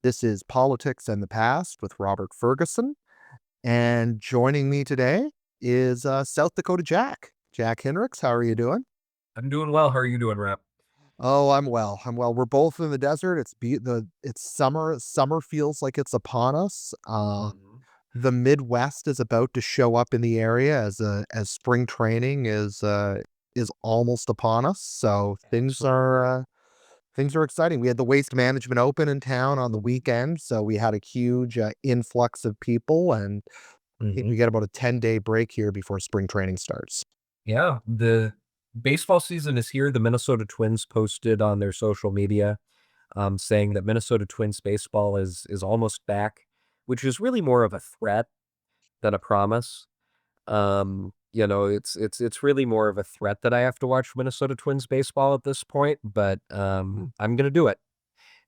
This is Politics and the Past with Robert Ferguson. And joining me today is South Dakota Jack Hinrichs. How are you doing? I'm doing well. How are you doing, Rap? Oh, I'm well. I'm well. We're both in the desert. It's summer. Summer feels like it's upon us. Mhm. The Midwest is about to show up in the area as spring training is almost upon us. So Absolutely. things are exciting. We had the Waste Management Open in town on the weekend, so we had a huge influx of people, and I think Mhm. we get about a 10-day break here before spring training starts. Yeah, the baseball season is here. The Minnesota Twins posted on their social media, saying that Minnesota Twins baseball is almost back, which is really more of a threat than a promise. It's really more of a threat that I have to watch Minnesota Twins baseball at this point, but I'm gonna do it,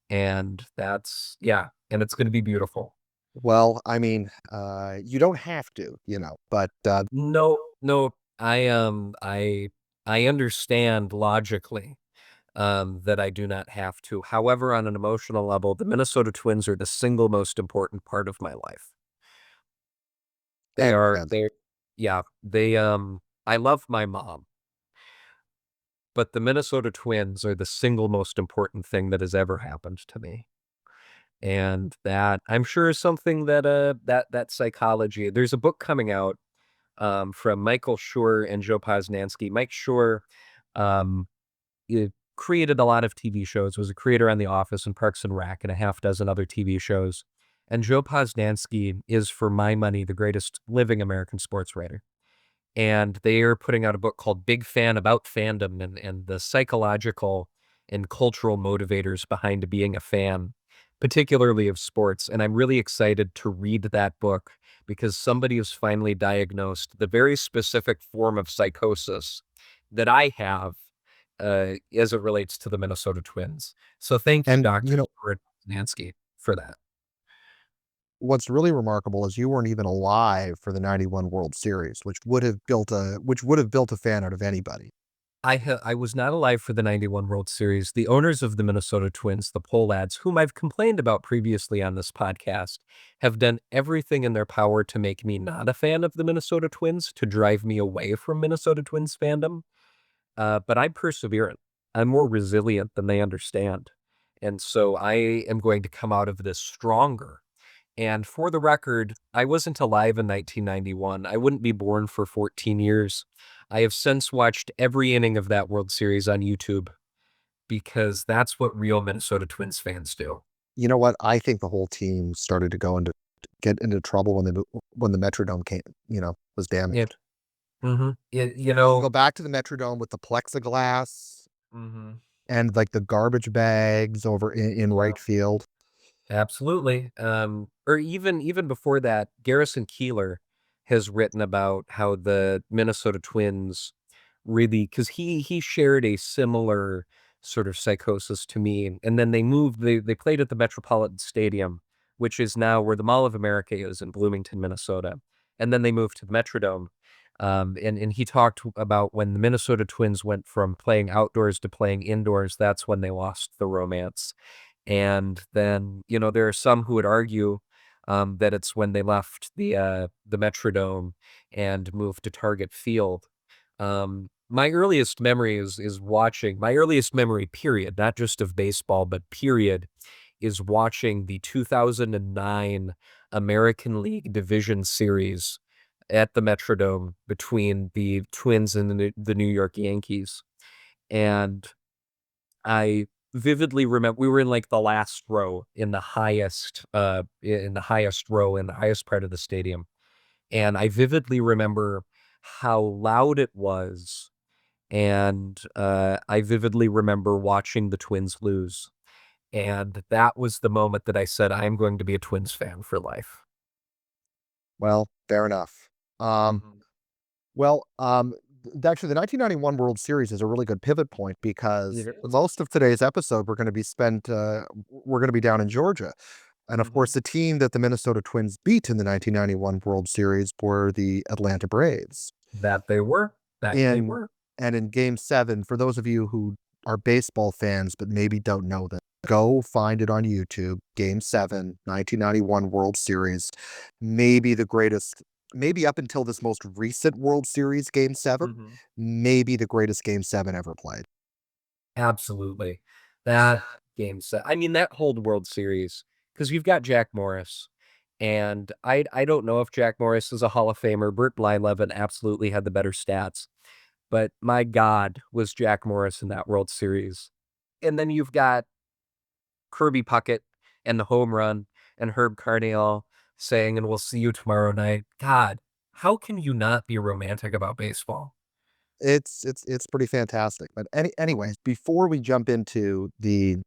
and and it's gonna be beautiful. Well, I mean, you don't have to, but No, no, I understand logically, that I do not have to. However, on an emotional level, the Minnesota Twins are the single most important part of my life. They that makes are sense. they're yeah, I love my mom, but the Minnesota Twins are the single most important thing that has ever happened to me. And that I'm sure is something that that psychology. There's a book coming out from Michael Schur and Joe Posnanski. Mike Schur um, created a lot of TV shows, was a creator on The Office and Parks and Rec and a half dozen other TV shows. And Joe Posnanski is, for my money, the greatest living American sports writer. And they are putting out a book called Big Fan About Fandom and the psychological and cultural motivators behind being a fan, particularly of sports. And I'm really excited to read that book because somebody has finally diagnosed the very specific form of psychosis that I have as it relates to the Minnesota Twins. So thank you, And Dr. Nansky, for that. what's really remarkable is you weren't even alive for the '91 World Series, which would have built a fan out of anybody. I was not alive for the '91 World Series. The owners of the Minnesota Twins, the Pohlads, whom I've complained about previously on this podcast, have done everything in their power to make me not a fan of the Minnesota Twins, to drive me away from Minnesota Twins fandom. But I'm perseverant. I'm more resilient than they understand. And so I am going to come out of this stronger. And for the record, I wasn't alive in 1991. I wouldn't be born for 14 years. I have since watched every inning of that World Series on YouTube because that's what real Minnesota Twins fans do. You know what? I think the whole team started to get into trouble when the Metrodome was damaged. It, it, you You go know, back to the Metrodome with the plexiglass hmm and like the garbage bags over in right field. absolutely. Or even before that, Garrison Keeler has written about how the Minnesota Twins really, because he shared a similar sort of psychosis to me, and then they played at the Metropolitan Stadium, which is now where the Mall of America is in Bloomington, Minnesota, and then they moved to the Metrodome. And he talked about when the Minnesota Twins went from playing outdoors to playing indoors, that's when they lost the romance. And then, there are some who would argue that it's when they left the Metrodome and moved to Target Field. My earliest memory is watching my earliest memory, period, not just of baseball, but period, is watching the 2009 American League Division Series at the Metrodome between the Twins and the New York Yankees. And I vividly remember we were in like the last row in the highest row in the highest part of the stadium. And I vividly remember how loud it was. And I vividly remember watching the Twins lose. And that was the moment that I said, I am going to be a Twins fan for life. Well, fair enough. Um, Mhm. well, actually, the 1991 World Series is a really good pivot point because It is. most of today's episode we're going to be down in Georgia. And of Mhm. course, the team that the Minnesota Twins beat in the 1991 World Series were the Atlanta Braves. That they were. That they In were. and in Game 7, for those of you who are baseball fans but maybe don't know this, go find it on YouTube. Game 7, 1991 World Series. Maybe the greatest, maybe up until this most recent World Series Game 7, Mhm. maybe the greatest Game 7 ever played. Absolutely. That game set I mean, that whole World Series, because 'cause you've got Jack Morris, and I don't know if Jack Morris is a Hall of Famer. Burt Blyleven absolutely had the better stats, but my god, was Jack Morris in that World Series. And then you've got Kirby Puckett and the home run and Herb Carneal saying, "And we'll see you tomorrow night." God, how can you not be romantic about baseball? It's pretty fantastic. But anyways, before we jump into the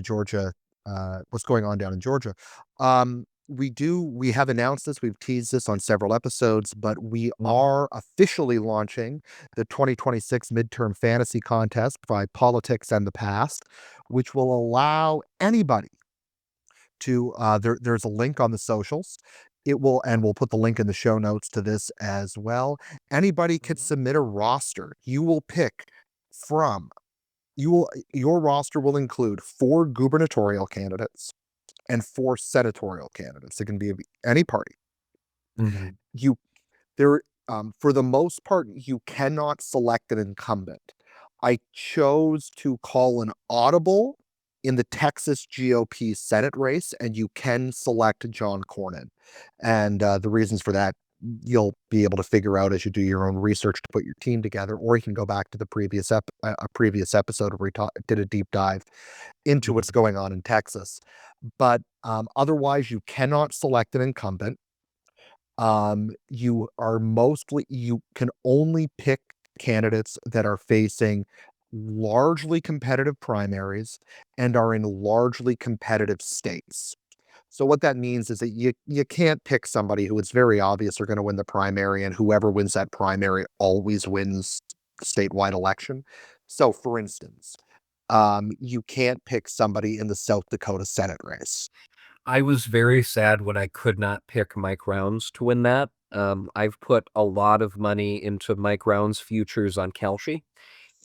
Georgia, what's going on down in Georgia, we have announced this, we've teased this on several episodes, but we Mhm, are officially launching the 2026 midterm fantasy contest by Politics and the Past, which will allow anybody to there's a link on the socials. It will, and we'll put the link in the show notes to this as well. Anybody could mhm, submit a roster. You will pick from your roster will include 4 gubernatorial candidates and 4 senatorial candidates. It can be of any party. mhm, You there, for the most part, you cannot select an incumbent. I chose to call an audible in the Texas GOP Senate race, and you can select John Cornyn. And the reasons for that, you'll be able to figure out as you do your own research to put your team together, or you can go back to the a previous episode where we did a deep dive into what's mhm, going on in Texas. But otherwise, you cannot select an incumbent. You can only pick candidates that are facing largely competitive primaries and are in largely competitive states. So what that means is that you can't pick somebody who it's very obvious are going to win the primary, and whoever wins that primary always wins the statewide election. So for instance, you can't pick somebody in the South Dakota Senate race. I was very sad when I could not pick Mike Rounds to win that. I've put a lot of money into Mike Rounds' futures on Kalshi,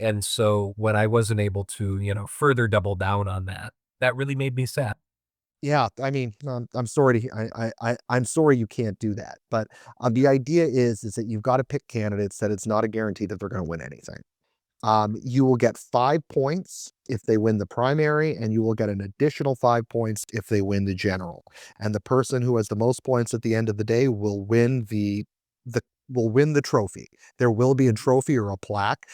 and so when I wasn't able to, further double down on that, that really made me sad. Yeah, I mean, I'm sorry to I'm sorry you can't do that, but, the Yeah. idea is that you've gotta pick candidates that it's not a guarantee that they're gonna win anything. You will get 5 points if they win the primary, and you will get an additional 5 points if they win the general, and the person who has the most points at the end of the day the will win the trophy. There will be a Mhm, trophy or a plaque,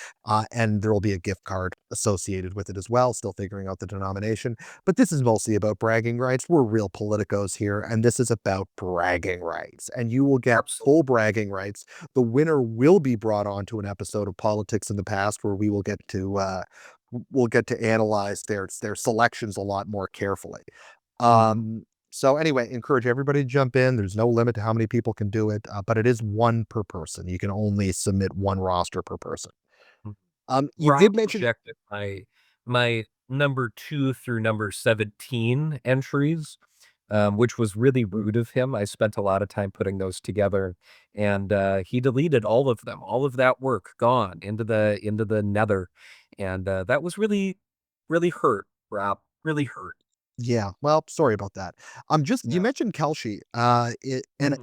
and there will be a gift card associated with it as well, still figuring out the denomination, but this is mostly about bragging rights. We're real politicos here, and this is about bragging rights, and you will get absolutely. full bragging rights. The winner will be brought on to an episode of Politics in the Past where we'll get to analyze their selections a lot more carefully. Mhm, So anyway, encourage everybody to jump in. There's no limit to how many people can do it, but it is 1 per person. You can only submit 1 roster per person. mhm. You Rob did mention. rejected my number 2 through number 17 entries, which was really rude of him. I spent a lot of time putting those together, and, he deleted all of them. All of that work gone into the nether, and, that was really, really hurt, Rob, really hurt. Yeah, well, sorry about that. Just you Yeah, mentioned Kelshi, mhm, and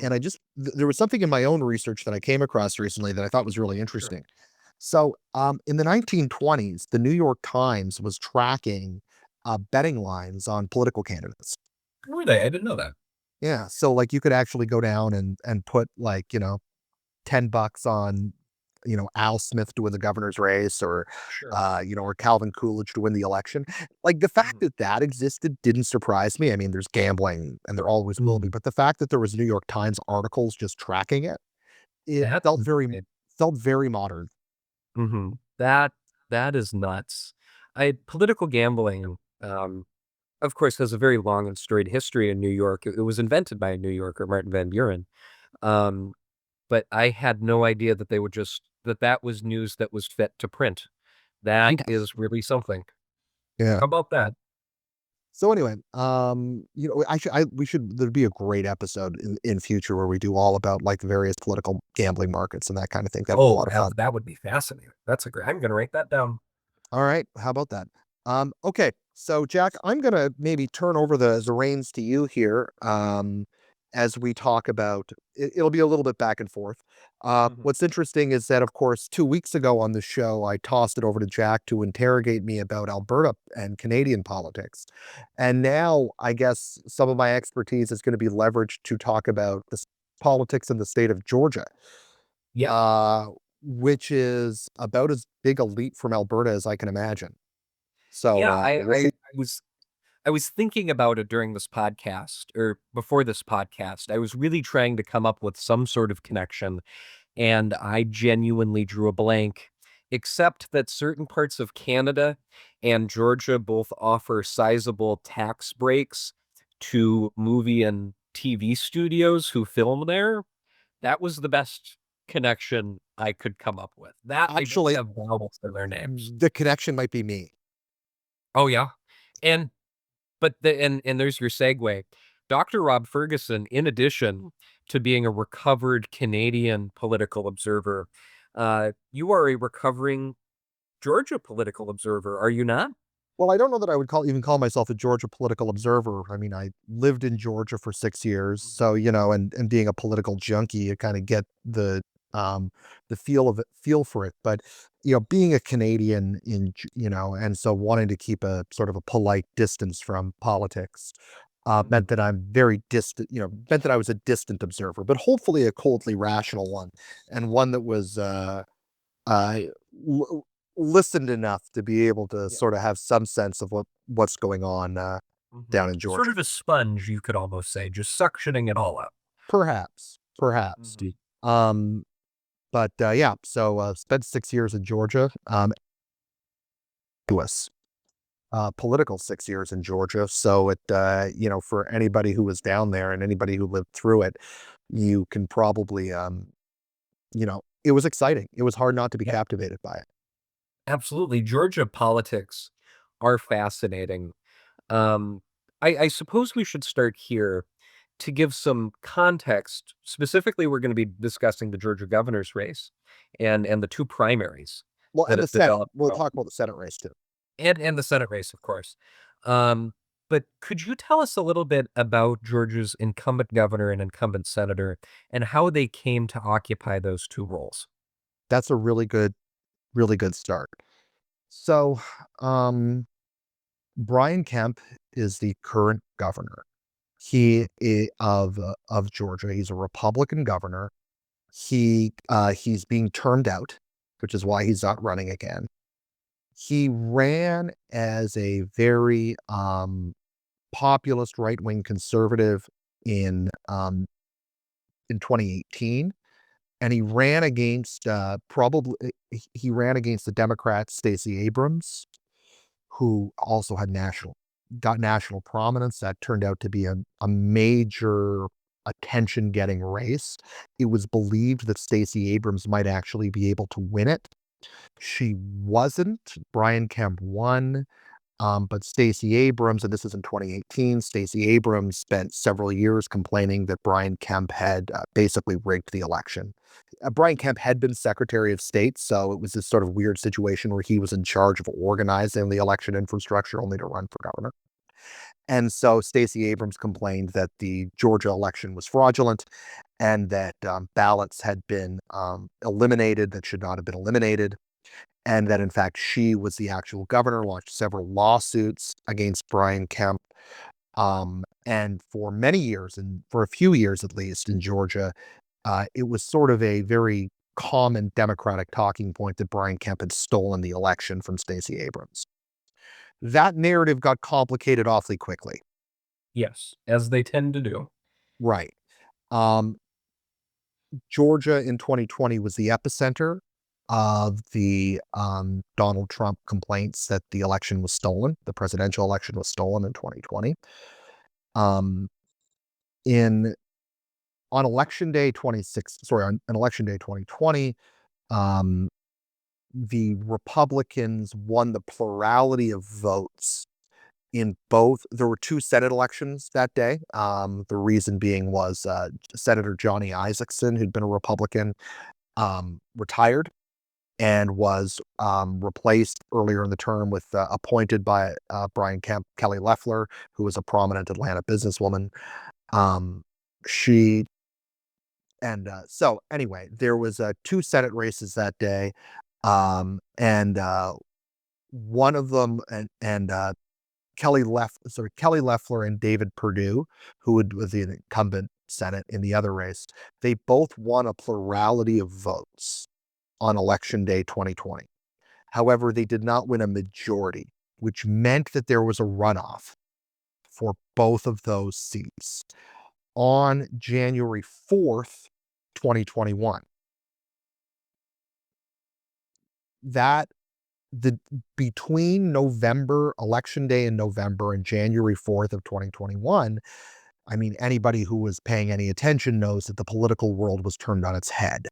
there was something in my own research that I came across recently that I thought was really sure. interesting. So, in the 1920s, the New York Times was tracking betting lines on political candidates. Who were they? I didn't know that. Yeah, so like you could actually go down and put like, $10 on, Al Smith to win the governor's race, or, Sure. or Calvin Coolidge to win the election. Like the fact Mhm, that that existed didn't surprise me. I mean, there's gambling and there always will be, mhm. but the fact that there was New York Times articles just tracking it, it That's insane. felt very modern. Mhm. That is nuts. Political gambling, of course, has a very long and storied history in New York. It was invented by a New Yorker, Martin Van Buren. Um, but I had no idea that they would that was news that was fit to print. That Yes. is really something. Yeah. How about that? So anyway, there'd be a great episode in future where we do all about like the various political gambling markets and that kind of thing. That'd be a lot Oh, of fun. that would be fascinating. That's a great. I'm going to write that down. All right, how about that? Okay, so Jack, I'm gonna maybe turn over the reins to you here, as we talk about it'll be a little bit back and forth. Mhm. What's interesting is that, of course, 2 weeks ago on the show, I tossed it over to Jack to interrogate me about Alberta and Canadian politics, and now I guess some of my expertise is going to be leveraged to talk about politics in the state of Georgia. Yeah. Uh, which is about as big a leap from Alberta as I can imagine. So, Yeah, we'll see. I was thinking about it during this podcast or before this podcast. I was really trying to come up with some sort of connection, and I genuinely drew a blank, except that certain parts of Canada and Georgia both offer sizable tax breaks to movie and TV studios who film there. That was the best connection I could come up with. That they both Actually, have vowels in their names. the connection might be me. Oh, yeah? And and there's your segue. Dr. Rob Ferguson, in addition to being a recovered Canadian political observer, you are a recovering Georgia political observer, are you not? Well, I don't know that I would call myself a Georgia political observer. I mean, I lived in Georgia for 6 years, Mhm. so, and being a political junkie, you kinda get um, the feel for it, but, being a Canadian and so wanting to keep a sort of a polite distance from politics, Mhm. meant that I'm very distant meant that I was a distant observer, but hopefully a coldly rational one, and one that was, I l listened enough to be able to Yeah. sorta have some sense of what's going on, Mhm. down in Sort Georgia. of a sponge, you could almost say, just suctioning it all up. Perhaps, perhaps. Mhm. Um, but, yeah, so, spent 6 years in Georgia, US, political 6 years in Georgia, so for anybody who was down there and anybody who lived through it, you can probably, it was exciting. It was hard not to be Yeah, captivated by it. absolutely. Georgia politics are fascinating. Um, I suppose we should start here to give some context. Specifically, we're going to be discussing the Georgia governor's race and the two primaries Well, that and the have Senate. developed We'll from, talk about the Senate race too. and the Senate race, of course. Um, but could you tell us a little bit about Georgia's incumbent governor and incumbent senator and how they came to occupy those two roles? That's a really good start. So, um, Brian Kemp is the current governor. Of Georgia. He's a Republican governor. He's being termed out, which is why he's not running again. He ran as a very populist right wing conservative in um, in 2018, and he ran against the Democrat Stacey Abrams, who also had got national prominence. That turned out to be a major attention-getting race. It was believed that Stacey Abrams might actually be able to win it. She wasn't. Brian Kemp won, but Stacey Abrams, and this is in 2018, Stacey Abrams spent several years complaining that Brian Kemp had, basically rigged the election. Brian Kemp had been Secretary of State, so it was this sort of weird situation where he was in charge of organizing the election infrastructure only to run for governor. And so Stacey Abrams complained that the Georgia election was fraudulent and that ballots had been eliminated that should not have been eliminated, and that in fact she was the actual governor, launched several lawsuits against Brian Kemp. And for many years, and for a few years at least in Georgia, it was sort of a very common Democratic talking point that Brian Kemp had stolen the election from Stacey Abrams. That narrative got complicated awfully quickly. Yes, as they tend to do. Right. Um, Georgia in 2020 was the epicenter of the Donald Trump complaints that the election was stolen. The presidential election was stolen in 2020. Um, in on election day 26, sorry, on election day 2020, um, the Republicans won the plurality of votes in both. There were two Senate elections that day. The reason being was Senator Johnny Isakson, who'd been a Republican, retired and was replaced earlier in the term with appointed by Brian Kemp, Kelly Loeffler, who was a prominent Atlanta businesswoman. She and so anyway, there was two Senate races that day, and one of them and Kelly Loeffler and David Perdue, was the incumbent Senate in the other race. They both won a plurality of votes on election day 2020. However, they did not win a majority, which meant that there was a runoff for both of those seats on January 4th, 2021. That the Between November election day in November and January 4th of 2021, I mean, anybody who was paying any attention knows that the political world was turned on its head.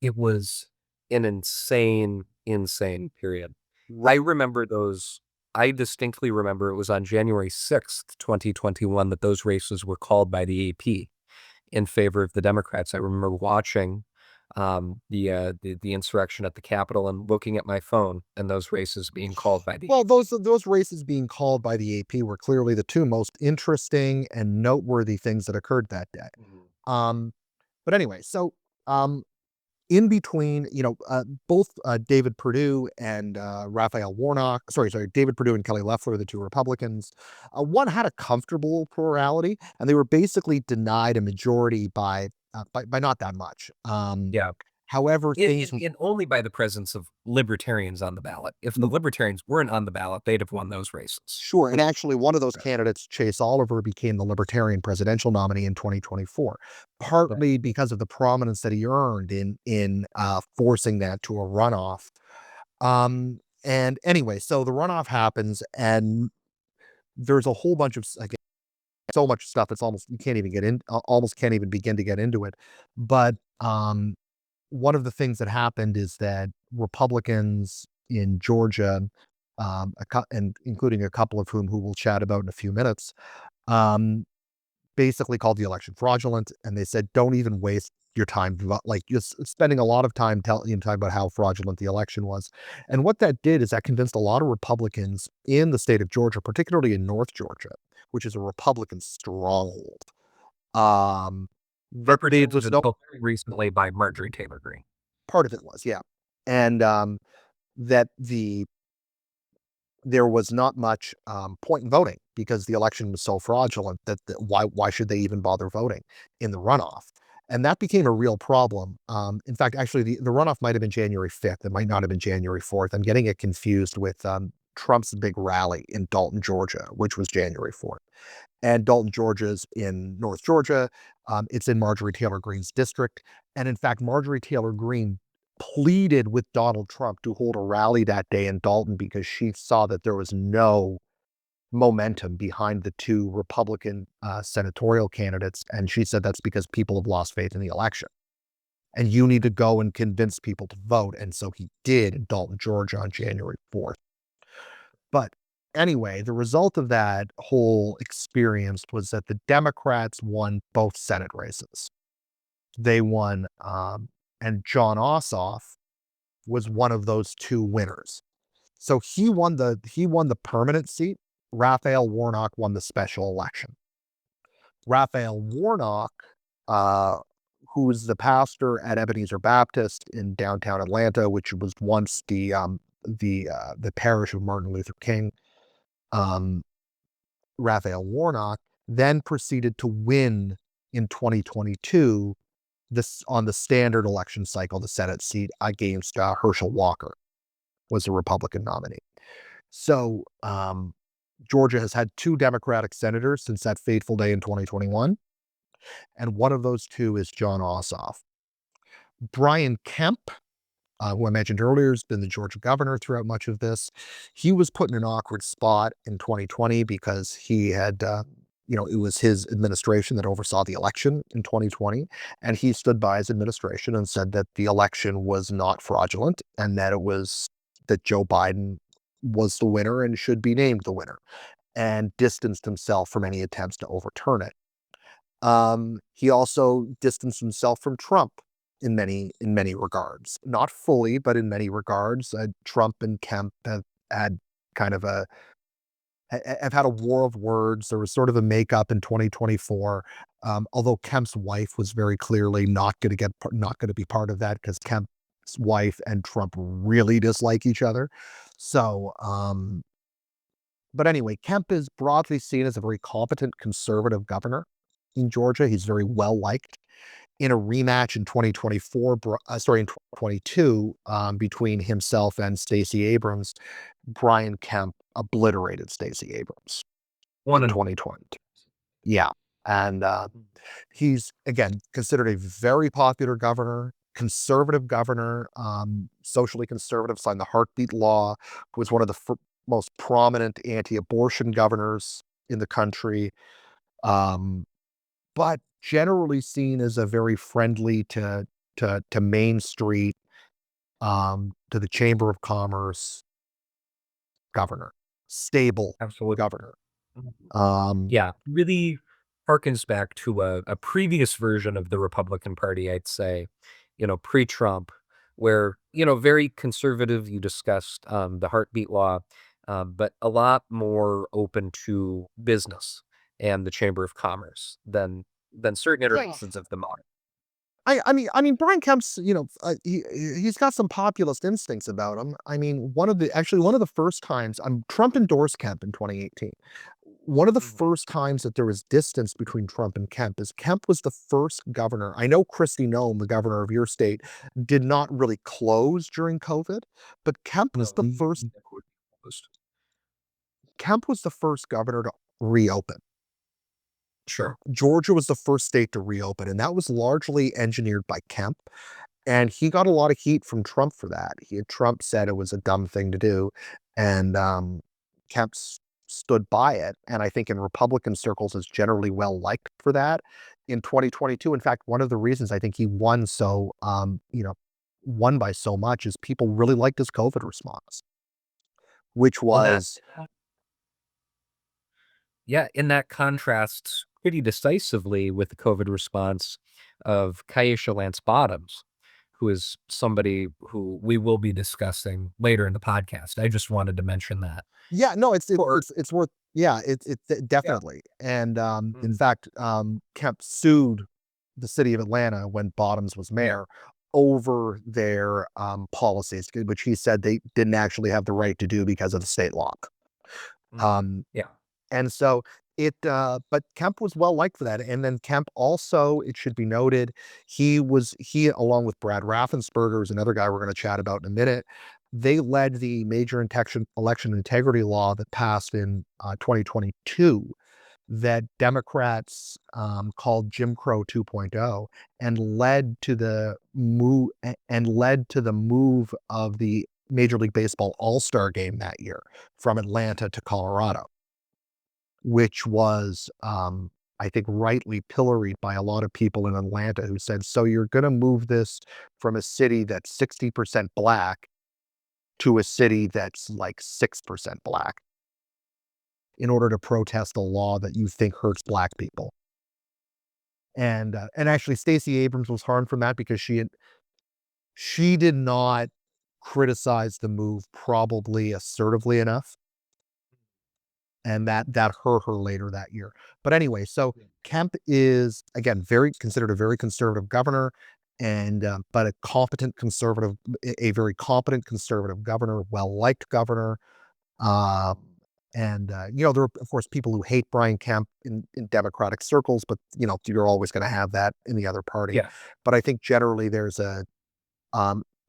It was an insane, insane period. Right. I remember those I distinctly remember it was on January 6th, 2021, that those races were called by the AP in favor of the Democrats. I remember watching, the insurrection at the Capitol and looking at my phone and those races being called by the Well, those races being called by the AP were clearly the two most interesting and noteworthy things that occurred that day. Mhm. Um, but anyway, so um, in between, both David Perdue and Raphael Warnock, sorry, David Perdue and Kelly Loeffler, the two Republicans, one had a comfortable plurality, and they were basically denied a majority by not that much. Yeah. However, things And only by the presence of libertarians on the ballot. If the libertarians weren't on the ballot, they'd have won those races. Sure, and actually one of those candidates, Chase Oliver, became the Libertarian presidential nominee in 2024, Right. partly because of the prominence that he earned in forcing that to a runoff. And anyway, so the runoff happens, and there's a whole bunch of again, so much stuff. It's almost you can't even get in, almost can't even begin to get into it. But one of the things that happened is that Republicans in Georgia, and including a couple of who we'll chat about in a few minutes, um, basically called the election fraudulent, and they said, "Don't even waste your time, like just spending a lot of time talking about how fraudulent the election was." And what that did is that convinced a lot of Republicans in the state of Georgia, particularly in North Georgia, which is a Republican stronghold, that there Represented was no until very recently by Marjorie Taylor Greene. part of it was, yeah, and that there was not much point in voting because the election was so fraudulent that why should they even bother voting in the runoff? And that became a real problem. In fact, actually, the runoff might have been January 5th. It might not have been January 4th. I'm getting it confused with Trump's big rally in Dalton, Georgia, which was January 4th. And Dalton, Georgia's in North Georgia. It's in Marjorie Taylor Greene's district. And in fact, Marjorie Taylor Greene pleaded with Donald Trump to hold a rally that day in Dalton because she saw that there was no momentum behind the two Republican senatorial candidates. And she said that's because people have lost faith in the election. And you need to go and convince people to vote. And so he did in Dalton, Georgia on January 4th. But anyway, the result of that whole experience was that the Democrats won both Senate races. They won, and John Ossoff was one of those two winners. So he won the permanent seat. Raphael Warnock won the special election. Raphael Warnock, uh, who's the pastor at Ebenezer Baptist in downtown Atlanta, which was once the parish of Martin Luther King. Um, Raphael Warnock then proceeded to win in 2022 this on the standard election cycle, the Senate seat against Herschel Walker was the Republican nominee. So Georgia has had two Democratic senators since that fateful day in 2021, and one of those two is John Ossoff. Brian Kemp, who I mentioned earlier, has been the Georgia governor throughout much of this. He was put in an awkward spot in 2020 because he had, it was his administration that oversaw the election in 2020. And he stood by his administration and said that the election was not fraudulent and that Joe Biden was the winner and should be named the winner. and distanced himself from any attempts to overturn it. He also distanced himself from Trump in many regards, not fully, but in many regards. Trump and Kemp have had kind of a have had a war of words. There was sort of a makeup in 2024. Although Kemp's wife was very clearly not going to be part of that because Kemp's wife and Trump really dislike each other. So, but anyway, Kemp is broadly seen as a very competent conservative governor in Georgia. He's very well liked. In a rematch in 2024, in 2022, between himself and Stacey Abrams, Brian Kemp obliterated Stacey Abrams One in and 2020. Yeah. And he's, again, considered a very popular governor, conservative governor, socially conservative, signed the heartbeat law, was one of the most prominent anti abortion governors in the country, um, but generally seen as a very friendly to Main Street, to the Chamber of Commerce governor, stable absolutely. governor. Um, Yeah, really harkens back to a previous version of the Republican Party, I'd say, pre-Trump, where, very conservative. You discussed the heartbeat law, but a lot more open to business and the Chamber of Commerce than certain iterations of the modern. Brian Kemp's, he's got some populist instincts about him. I mean, one of the first times, Trump endorsed Kemp in 2018. One of the Mhm. first times that there was distance between Trump and Kemp is Kemp was the first governor. I know Kristi Noem, the governor of your state, did not really close during COVID, but No, he never closed. Kemp was the first governor to reopen. Sure. Georgia was the first state to reopen, and that was largely engineered by Kemp. And he got a lot of heat from Trump for that. Trump said it was a dumb thing to do, and Kemp stood by it. And I think in Republican circles is generally well liked for that. In 2022, in fact, one of the reasons I think he won won by so much is people really liked his COVID response, which Well, that was Yeah, and that contrasts pretty decisively with the COVID response of Keisha Lance Bottoms, who is somebody who we will be discussing later in the podcast. I just wanted to mention that. yeah, no, Or it's worth yeah, yeah. definitely. And in Mhm. fact, Kemp sued the city of Atlanta when Bottoms was Yeah. mayor over their policies, which he said they didn't actually have the right to do because of the state law. Mhm. Um, Yeah. and so but Kemp was well liked for that. And then Kemp also, it should be noted, he along with Brad Raffensperger, who's another guy we're going to chat about in a minute, they led the major election integrity law that passed in 2022 that Democrats called Jim Crow 2.0 and led to the move of the Major League Baseball All-Star game that year from Atlanta to Colorado, which was, I think, rightly pilloried by a lot of people in Atlanta who said, so you're going to move this from a city that's 60% black to a city that's like 6% black in order to protest a law that you think hurts black people. And actually, Stacey Abrams was harmed from that because she did not criticize the move probably assertively enough, and that hurt her later that year. But anyway, so Kemp is again very considered a very conservative governor, and but a very competent conservative governor, well liked governor. Um, and there are of course people who hate Brian Kemp in Democratic circles, but you're always going to have that in the other party. Yeah. But I think generally there's a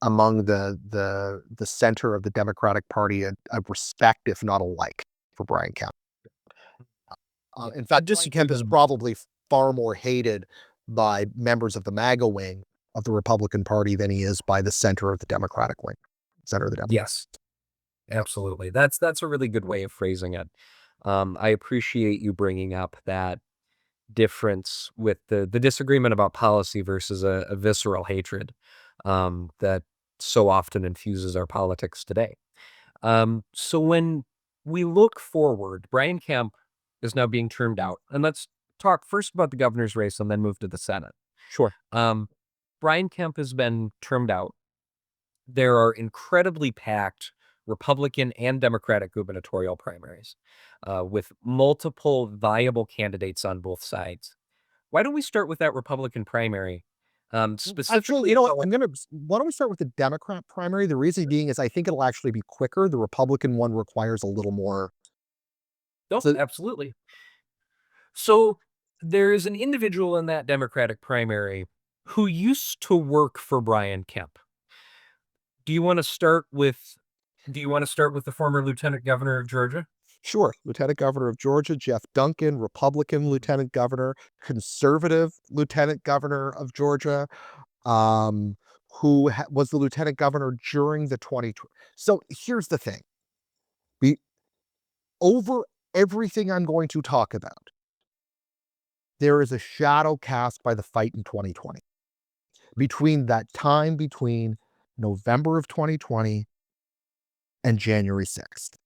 among the center of the Democratic Party a respect, if not a like, for Brian Kemp. Yeah. In To fact, Brian disagree Kemp is them. probably far more hated by members of the MAGA wing of the Republican Party than he is by the center of the Democratic wing, center of the Democratic. Yes, absolutely. That's a really good way of phrasing it. I appreciate you bringing up that difference with the disagreement about policy versus a visceral hatred that so often infuses our politics today. So when we look forward. Brian Kemp is now being termed out. And let's talk first about the governor's race and then move to the Senate. Sure. Um, Brian Kemp has been termed out. There are incredibly packed Republican and Democratic gubernatorial primaries with multiple viable candidates on both sides. Why don't we start with that Republican primary? Actually, Specifically, why don't we start with the Democrat primary? The reason being is I think it'll actually be quicker. The Republican one requires a little more. oh, So absolutely. So there's an individual in that Democratic primary who used to work for Brian Kemp. Do you want to start with the former lieutenant governor of Georgia? sure, Lieutenant Governor of Georgia, Jeff Duncan, Republican Lieutenant Governor, conservative Lieutenant Governor of Georgia, um, was the Lieutenant Governor during the 2020. So here's the thing. Be over everything I'm going to talk about, there is a shadow cast by the fight in 2020. Between that time between November of 2020 and January 6th.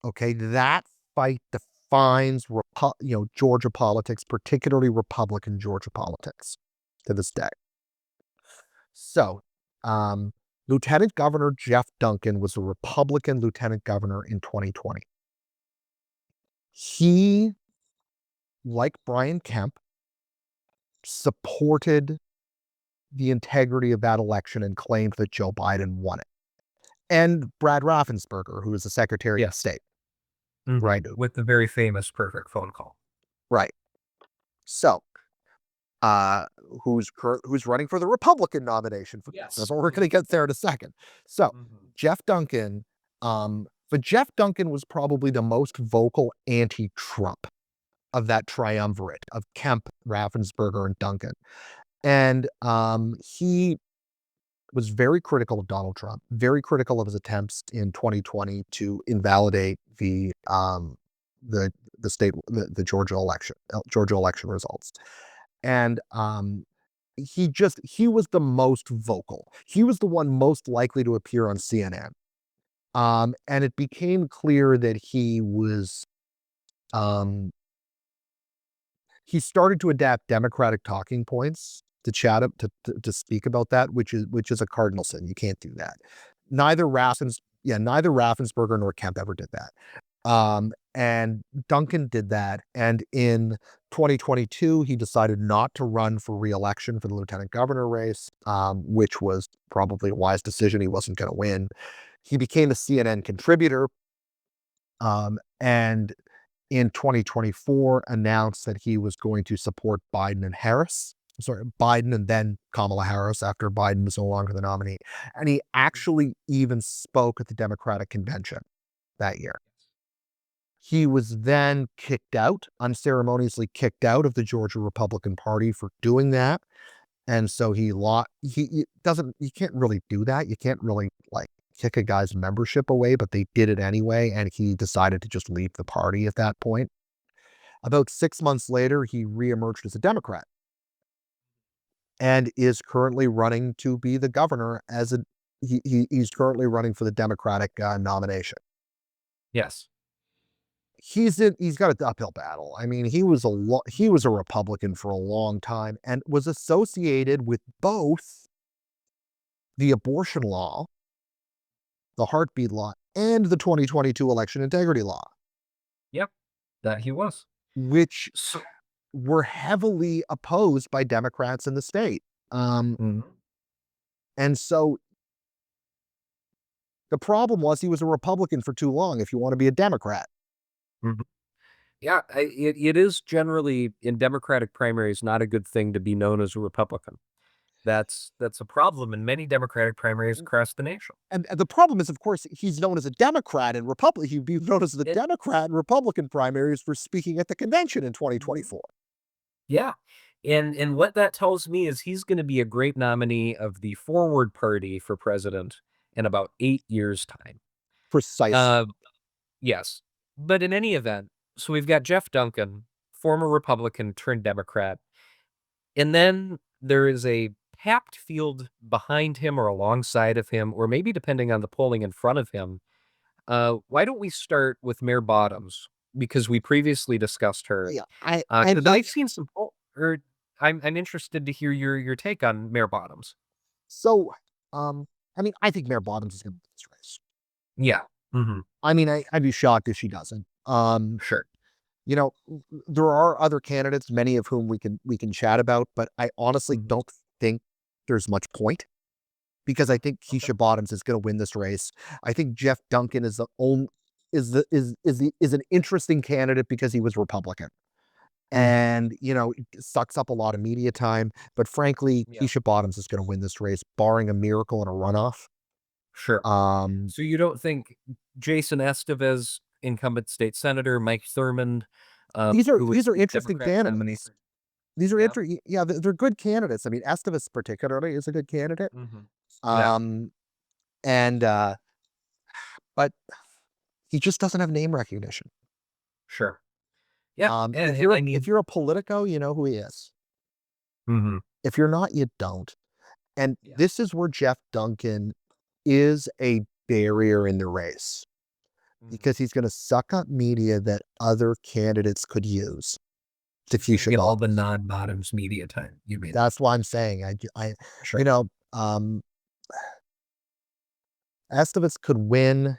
Okay, that fight defines Georgia politics, particularly Republican Georgia politics to this day. So, Lieutenant Governor Jeff Duncan was a Republican lieutenant governor in 2020. He, like Brian Kemp, supported the integrity of that election and claimed that Joe Biden won it. And Brad Raffensperger, who is the Secretary of Yes. State, right? With the very famous perfect phone call. Right. So, uh, who's running for the Republican nomination? Yes. That's what we're going to get there in a second. So, Mhm. Jeff Duncan, but Jeff Duncan was probably the most vocal anti-Trump of that triumvirate of Kemp, Raffensperger, and Duncan. And he was very critical of Donald Trump, very critical of his attempts in 2020 to invalidate the the Georgia election results. And he was the most vocal. He was the one most likely to appear on CNN. And it became clear that um, he started to adapt Democratic talking points to chat up to speak about that, which is a cardinal sin. You can't do that. Neither Raffensperger nor Kemp ever did that. And Duncan did that. And in 2022, he decided not to run for re-election for the lieutenant governor race, which was probably a wise decision. He wasn't going to win. He became a CNN contributor, and in 2024 announced that he was going to support Biden and Harris. Sorry, Biden and then Kamala Harris after Biden was no longer the nominee. And he actually even spoke at the Democratic convention that year. He was then unceremoniously kicked out of the Georgia Republican Party for doing that. And so you can't really do that. You can't really like kick a guy's membership away, but they did it anyway. And he decided to just leave the party at that point. About 6 months later, he reemerged as a Democrat and is currently running to be the governor he's currently running for the Democratic nomination. Yes. He's got an uphill battle. I mean, he was a Republican for a long time and was associated with both the abortion law, the heartbeat law, and the 2022 election integrity law, Yep. That he was. which So, were heavily opposed by Democrats in the state. Um, mhm. and so the problem was he was a Republican for too long if you want to be a Democrat. Mhm. Yeah, it is generally in Democratic primaries not a good thing to be known as a Republican. That's a problem in many Democratic primaries across the nation. And the problem is, of course, he's known as a Democrat in Republican. He'd be known as the It, Democrat in Republican primaries for speaking at the convention in Mhm. 2024. Yeah. And what that tells me is he's going to be a great nominee of the Forward Party for president in about 8 years' time. Precisely. Uh, yes. But in any event, so we've got Jeff Duncan, former Republican turned Democrat, and then there is a packed field behind him or alongside of him, or maybe depending on the polling in front of him, Why don't we start with Mayor Bottoms? Because we previously discussed her. Yeah, Because I've seen some or I'm interested to hear your take on Mayor Bottoms. so, I mean, I think Mayor Bottoms is gonna win this race. Yeah. Mhm. I mean, I'd be shocked if she doesn't. Sure. You know, there are other candidates, many of whom we can chat about, but I honestly Mhm. don't think there's much point because I think Okay. Keisha Bottoms is going to win this race. I think Jeff Duncan is the only is an interesting candidate because he was Republican Mhm. and sucks up a lot of media time. But frankly, Yeah. Keisha Bottoms is going to win this race, barring a miracle in a runoff. Sure. Um, So you don't think Jason Estevez, incumbent state senator, Mike Thurmond, these are who was these are the interesting Democrat nominee candidates. for These are yeah. yeah, they're good candidates. I mean, Estevez particularly is a good candidate. Mhm. Yeah. Um, and but he just doesn't have name recognition. Sure. Yeah. If And you're I if mean you're a Politico, you know who he is. mhm. If you're not, you don't. And Yeah. this is where Jeff Duncan is a barrier in the race Mhm. because he's going to suck up media that other candidates could use to He's gonna future get all the Bottoms. non-bottoms media time, you mean? That's why I'm saying you Sure. know, um, Estevez could win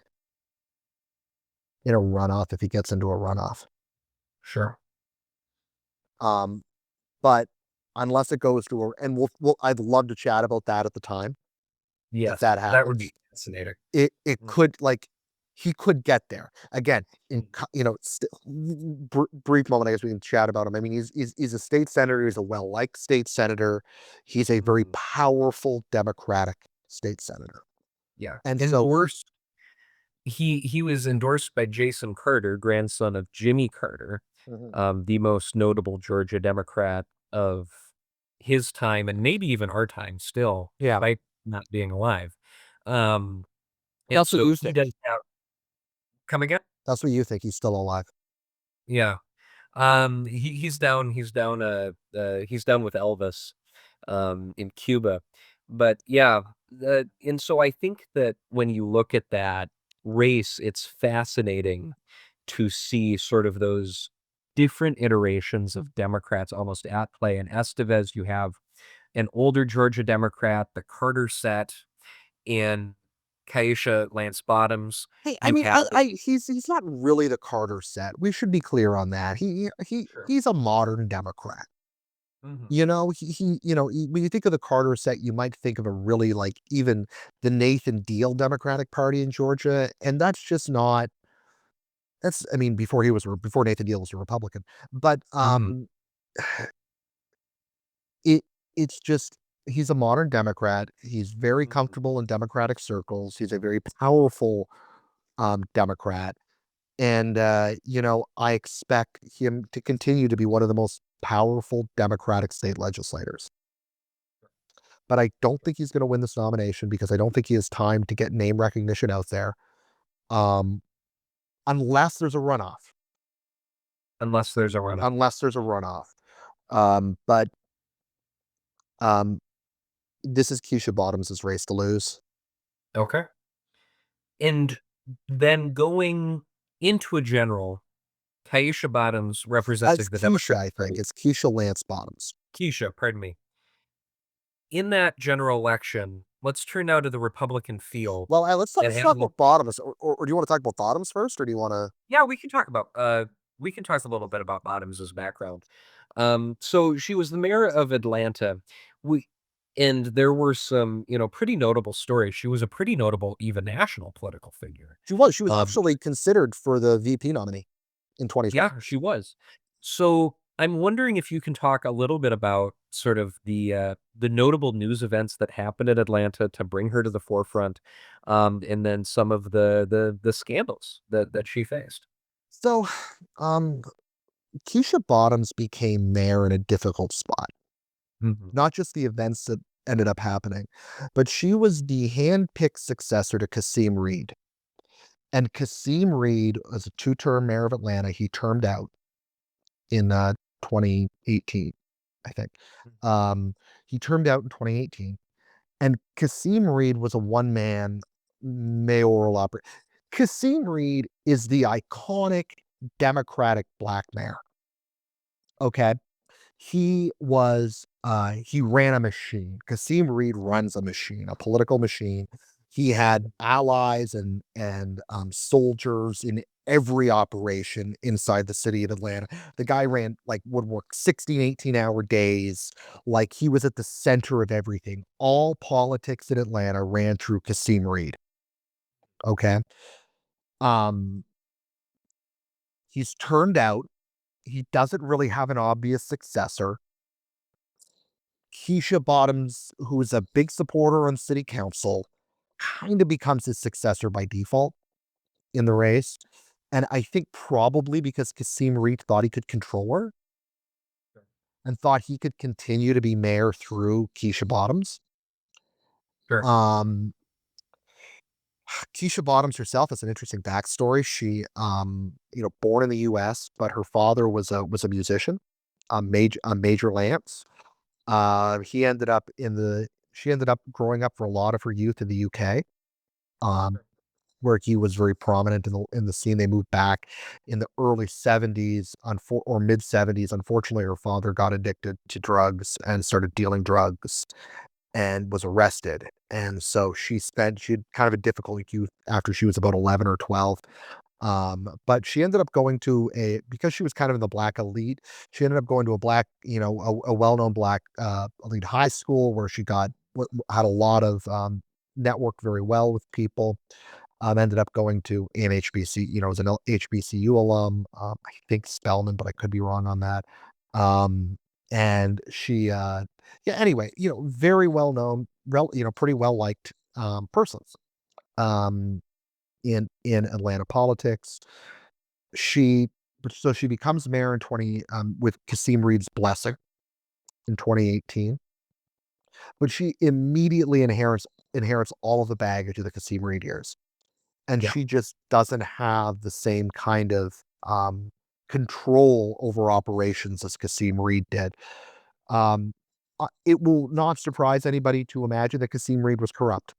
in a runoff if he gets into a runoff. Sure. Um, but unless it goes to and I'd love to chat about that at the time if Yes. that That would happens. be fascinating. It Mhm. could he could get there again Mhm. brief moment. I guess we can chat about him. I mean, he's a state senator. He's a well liked state senator. He's a very Mhm. powerful Democratic state senator, Yeah. and so Endorsed he was endorsed by Jason Carter, grandson of Jimmy Carter, Mhm. the most notable Georgia Democrat of his time and maybe even our time still, Yeah, despite not being alive. Um, and that's what so you he think. does have come again? That's what you think. He's still alive. Yeah. He's down with Elvis, in Cuba. But yeah, and so I think that when you look at that race, it's fascinating to see sort of those different iterations of Democrats almost at play. In Estevez, you have an older Georgia Democrat, the Carter set, and Keisha Lance Bottoms. Hey, I You mean, have he's not really the Carter set. We should be clear on that. sure. He's a modern Democrat. Mhm. When you think of the Carter set, you might think of a really like even the Nathan Deal Democratic Party in Georgia, and that's just not. That's I mean before Nathan Deal was a Republican, but Mhm. it it's just he's a modern Democrat. He's very Mhm. comfortable in Democratic circles. He's a very powerful Democrat, and I expect him to continue to be one of the most powerful Democratic state legislators. But I don't think he's going to win this nomination because I don't think he has time to get name recognition out there, um, unless there's a runoff. Unless there's a runoff. Unless there's a runoff. But um, this is Keisha Bottoms' race to lose. Okay. And then going into a general, Keisha Bottoms representing It's the Keisha, I Democratic think. Party. It's Keisha Lance Bottoms. Keisha, pardon me. In that general election, let's turn now to the Republican field Well, and let's have talk a about Bottoms, or do you want to talk about Bottoms first, or do you want to? yeah, we can talk a little bit about Bottoms's background. So she was the mayor of Atlanta. We and there were some, pretty notable stories. She was a pretty notable, even national political figure. She was Um, actually considered for the VP nominee in 2020. yeah, she was. So I'm wondering if you can talk a little bit about sort of the notable news events that happened in Atlanta to bring her to the forefront, and then some of the scandals that she faced. So, um, Keisha Bottoms became mayor in a difficult spot. Mhm. Not just the events that ended up happening, but she was the hand-picked successor to Kasim Reed. And Kasim Reed was a two-term mayor of Atlanta. He termed out in 2018, I think. Um, he termed out in 2018. And Kasim Reed was a one-man mayoral operator. Kasim Reed is the iconic Democratic black mayor. Okay. He ran a machine. Kasim Reed runs a machine, a political machine. He had allies and soldiers in every operation inside the city of Atlanta. The guy ran like would work 16, 18-hour days. Like he was at the center of everything. All politics in Atlanta ran through Kasim Reed. Okay. Um, he's turned out. He doesn't really have an obvious successor. Keisha Bottoms, who is a big supporter on city council, kind of becomes his successor by default in the race. And I think probably because Kasim Reed thought he could control her and thought he could continue to be mayor through Keisha Bottoms. Sure. Um, Keisha Bottoms herself has an interesting backstory. She, born in the U.S., but her father was a musician, Major Lance. He ended up in the She ended up growing up for a lot of her youth in the UK, um, where he was very prominent in the scene. They moved back in the early 70s or mid 70s. Unfortunately, her father got addicted to drugs and started dealing drugs and was arrested. And so she had kind of a difficult youth after she was about 11 or 12. But she ended up going to because she was kind of in the black elite, she ended up going to a black, a well-known black elite high school where she had a lot of networked very well with people. Ended up going to an HBC, was an HBCU alum, I think Spelman, but I could be wrong on that. And she, yeah, anyway, very well known, pretty well liked persons. Um, in Atlanta politics. She she becomes mayor in 20 with Kasim Reed's blessing in 2018, but she immediately inherits all of the baggage of the Kasim Reed years. And Yeah. she just doesn't have the same kind of control over operations as Kasim Reed did. Um, it will not surprise anybody to imagine that Kasim Reed was corrupt.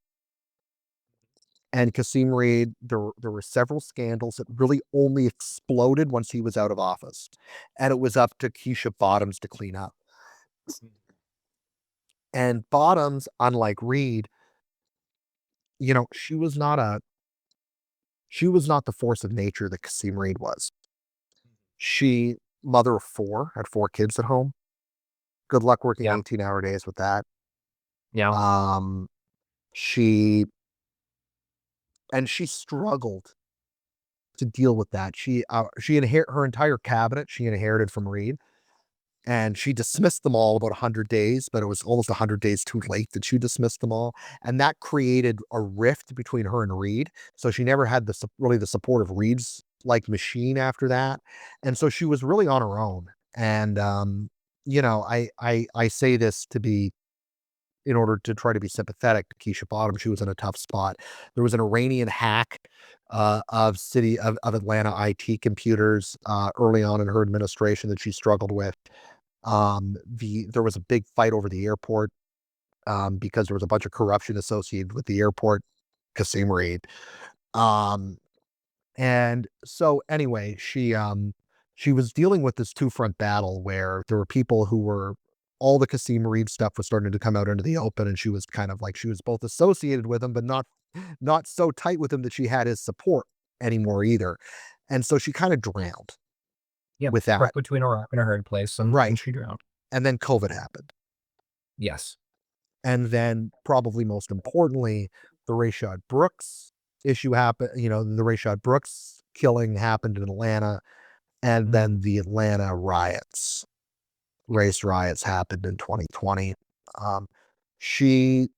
And Kasim Reed, there were several scandals that really only exploded once he was out of office, and it was up to Keisha Bottoms to clean up. And Bottoms, unlike Reed, she was not the force of nature that Kasim Reed was. She mother of four, had four kids at home. Good luck working Yeah. 18-hour days with that. Yeah. Um, she she struggled to deal with that. Her entire cabinet she inherited from Reed. And she dismissed them all about 100 days, but it was almost 100 days too late that she dismissed them all, and that created a rift between her and Reed, so she never had really the support of Reed's, like, machine after that, and so she was really on her own, and, I say this to be in order to try to be sympathetic to Keisha Bottom. She was in a tough spot. There was an Iranian hack, of Atlanta IT computers, early on in her administration that she struggled with. There was a big fight over the airport, because there was a bunch of corruption associated with the airport, Kasim Reed. Um, and so anyway, she was dealing with this two-front battle where there were people who were all the Kasim Reed stuff was starting to come out into the open, and she was kind of like she was both associated with him, but not so tight with him that she had his support anymore either. And so she kind of drowned Yeah. with that. Stuck between a rock and a hard place, and Right. she drowned. And then COVID happened. Yes. And then probably most importantly, the Rayshard Brooks issue happened, the Rayshard Brooks killing happened in Atlanta, and Mm. then the Atlanta riots, race riots happened in 2020. Um, she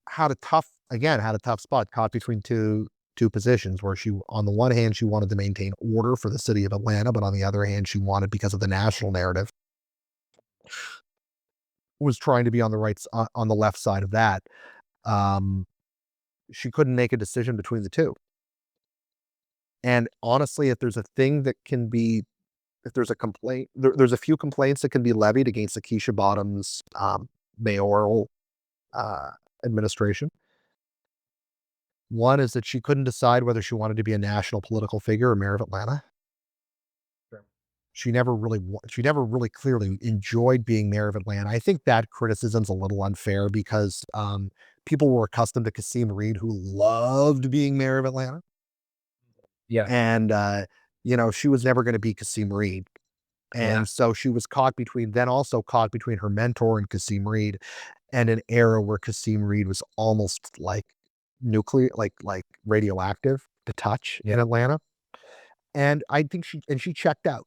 had a tough spot, caught between two positions where she, on the one hand, she wanted to maintain order for the city of Atlanta, but on the other hand, she wanted, because of the national narrative, was trying to be on the left side of that. Um, she couldn't make a decision between the two. And honestly, if there's a complaint, there's a few complaints that can be levied against the Keisha Bottoms mayoral uh, administration. One is that she couldn't decide whether she wanted to be a national political figure or mayor of Atlanta. Sure. She never really clearly enjoyed being mayor of Atlanta. I think that criticism's a little unfair because, people were accustomed to Kasim Reed, who loved being mayor of Atlanta, Yeah. and, she was never gonna be Kasim Reed, Yeah. and so she was also caught between her mentor and Kasim Reed, and an era where Kasim Reed was almost, like, nuclear like radioactive to touch Yeah. in Atlanta, and I think she checked out.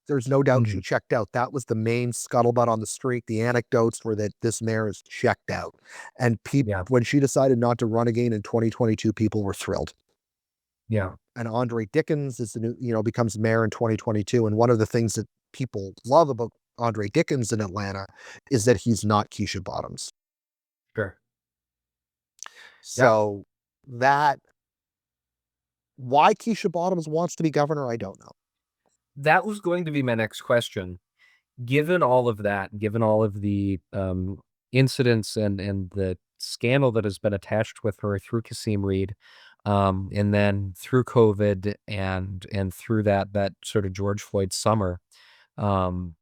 There's no doubt she Mhm. checked out. That was the main scuttlebutt on the street. The anecdotes were that this mayor is checked out. And Yeah. when she decided not to run again in 2022, people were thrilled. Yeah. And Andre Dickens is the new, becomes mayor in 2022. And one of the things that people love about Andre Dickens in Atlanta is that he's not Keisha Bottoms. Sure. Yeah. So that why Keisha Bottoms wants to be governor, I don't know. That was going to be my next question. Given all of that, given all of the, incidents and the scandal that has been attached with her through Kasim Reed, and then through COVID and through that sort of George Floyd summer, um,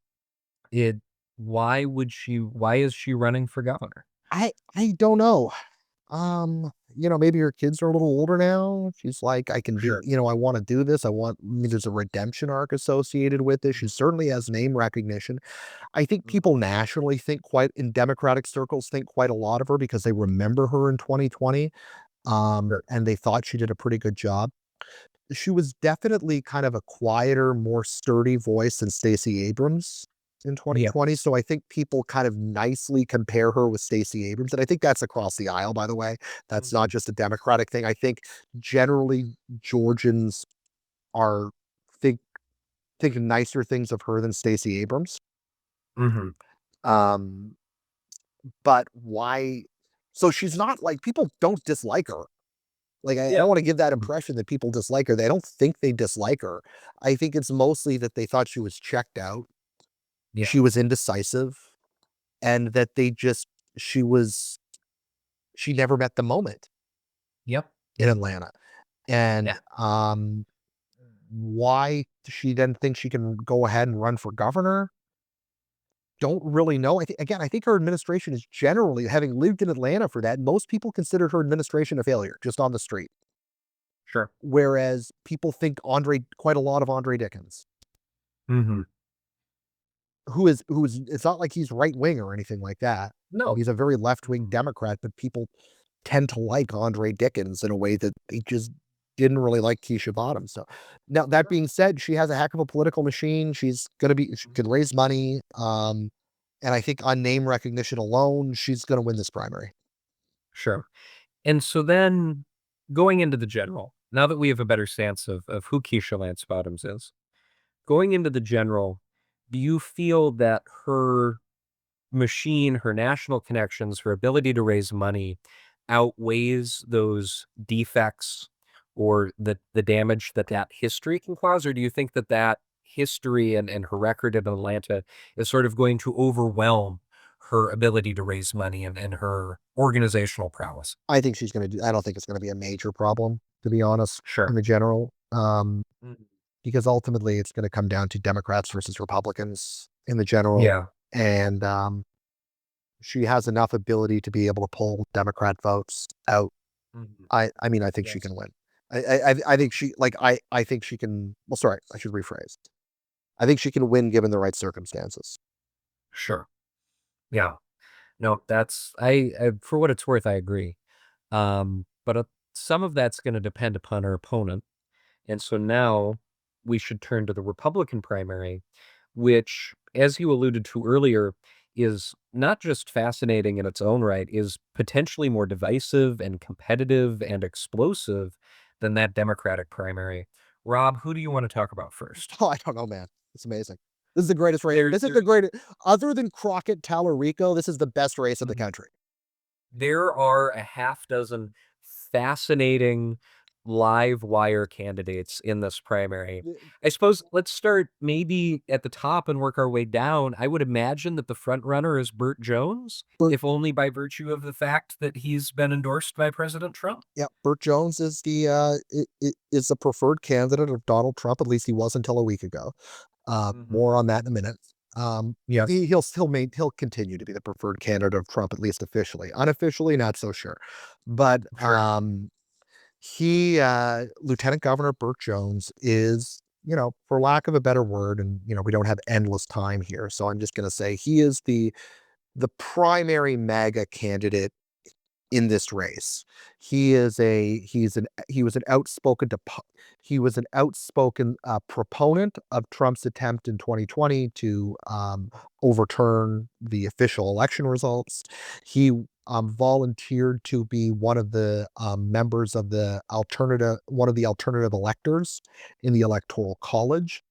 it why is she running for governor? I don't know. Maybe her kids are a little older now. She's like, I can be, Sure. I want to do this. There's a redemption arc associated with this. She Mhm. certainly has name recognition. I think Mhm. people nationally in Democratic circles think quite a lot of her because they remember her in 2020. Sure. And they thought she did a pretty good job. She was definitely kind of a quieter, more sturdy voice than Stacey Abrams in Yeah. 2020. So I think people kind of nicely compare her with Stacey Abrams. And I think that's across the aisle, by the way. That's not Mhm. just a Democratic thing. I think generally Georgians are think think nicer things of her than Stacey Abrams. Mhm. Um, but why? So she's not like people don't dislike her. Like, I don't Yeah. wanna give that Mhm. impression that people dislike her. They don't think they dislike her. I think it's mostly that they thought she was checked out, Yeah. she was indecisive, and that she was she never met the moment Yep. in Atlanta. And, Yeah. why she then thinks she can go ahead and run for governor, don't really know. I think her administration is generally having lived in Atlanta for that, most people considered her administration a failure just on the street, Sure. whereas people think quite a lot of Andre Dickens. Mhm. Who is it's not like he's right wing or anything like that. No. He's a very left wing Mhm. Democrat, but people tend to like Andre Dickens in a way that they just didn't really like Keisha Bottoms. So now that Sure. being said, she has a heck of a political machine. She Mhm. can raise money. And I think on name recognition alone, she's gonna win this primary. Sure. And so then going into the general, now that we have a better sense of who Keisha Lance Bottoms is, going into the general, do you feel that her machine, her national connections, her ability to raise money outweighs those defects or the damage that that history can cause? Or do you think that that history and her record in Atlanta is sort of going to overwhelm her ability to raise money and her organizational prowess? I don't think it's gonna be a major problem, to be honest, in Sure. the general. Mhm. Because ultimately it's gonna come down to Democrats versus Republicans in the general. Yeah. And she has enough ability to be able to pull Democrat votes out. Mhm. I mean, I think she Yes. can win. I think I think she can well, sorry, I should rephrase. I think she can win given the right circumstances. Sure. Yeah. No, that's I for what it's worth, I agree. But some of that's going to depend upon our opponent. And so now we should turn to the Republican primary, which, as you alluded to earlier, is not just fascinating in its own right, is potentially more divisive and competitive and explosive than that Democratic primary. Rob, who do you want to talk about first? Oh, I don't know, man. It's amazing. This is the greatest race. There, This is the there's greatest other than Crockett, Tallarico, this is the best race in the Mhm. country. There are a half dozen fascinating, live wire candidates in this primary. The I suppose let's start maybe at the top and work our way down. I would imagine that the front runner is Burt Jones, Burt if only by virtue of the fact that he's been endorsed by President Trump. Yeah, Burt Jones is is the preferred candidate of Donald Trump, at least he was until a week ago. Mhm. More on that in a minute. Yes. He'll continue to be the preferred candidate of Trump, at least officially. Unofficially, not so sure. But, Sure. Lieutenant Governor Burt Jones is, for lack of a better word, and, we don't have endless time here, so I'm just gonna say he is the primary MAGA candidate in this race. He was an outspoken proponent of Trump's attempt in 2020 to overturn the official election results. He volunteered to be one of the members of one of the alternative electors in the Electoral College.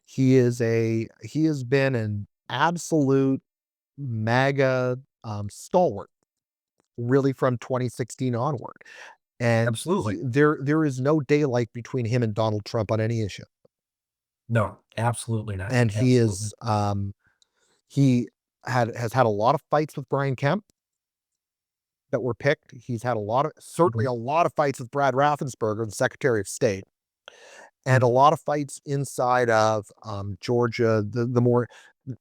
He has been an absolute MAGA stalwart really from 2016 onward. And Absolutely. there is no daylight between him and Donald Trump on any issue. No, absolutely not. And Absolutely. he has had a lot of fights with Brian Kemp that were picked. He's had certainly Mhm. a lot of fights with Brad Raffensperger, the Secretary of State, and a Mhm. lot of fights inside of Georgia.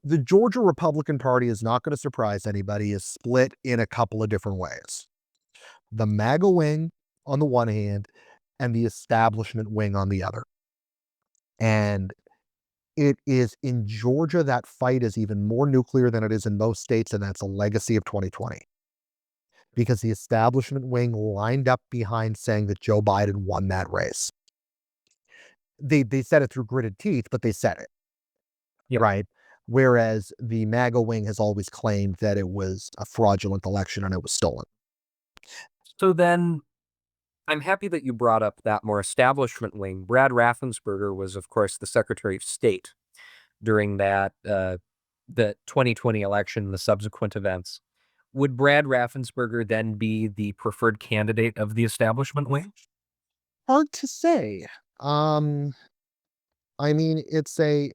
The Georgia Republican Party is not going to surprise anybody, is split in a couple of different ways. The MAGA wing on the one hand and the establishment wing on the other. And it is in Georgia that fight is even more nuclear than it is in most states, and that's a legacy of 2020. Because the establishment wing lined up behind saying that Joe Biden won that race. They said it through gritted teeth, but they said it, Yep. right? Whereas the MAGA wing has always claimed that it was a fraudulent election and it was stolen. So then I'm happy that you brought up that more establishment wing. Brad Raffensperger was, of course, the Secretary of State during the 2020 election, the subsequent events. Would Brad Raffensperger then be the preferred candidate of the establishment wing? Hard to say. Um, I mean, it's a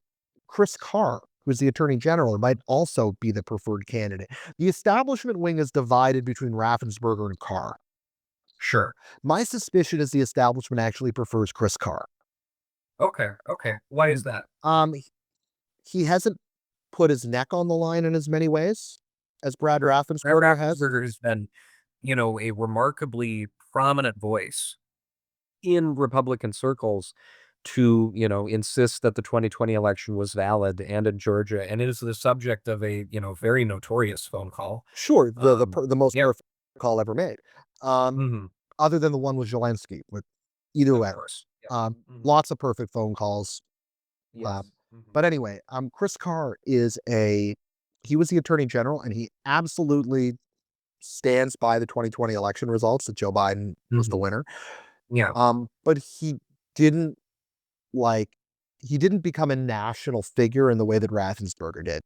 Chris Carr, who's the attorney general, might also be the preferred candidate. The establishment wing is divided between Raffensperger and Carr. Sure. My suspicion is the establishment actually prefers Chris Carr. Okay. Okay. Why is that? He he hasn't put his neck on the line in as many ways as Brad Sure. Brad Raffensperger has. Raffensperger has been, a remarkably prominent voice in Republican circles to, insist that the 2020 election was valid and in Georgia, and it is the subject of a, very notorious phone call. Sure, Um, the most yeah, perfect call ever made, um, mhm, other than the one with Zelensky. But either of way, course. Yeah. Mhm. lots of perfect phone calls. Um, Yes. Mhm. but anyway, Chris Carr he was the attorney general, and he absolutely stands by the 2020 election results that Joe Biden was the Mhm. winner. Yeah. But didn't like he didn't become a national figure in the way that Raffensperger did.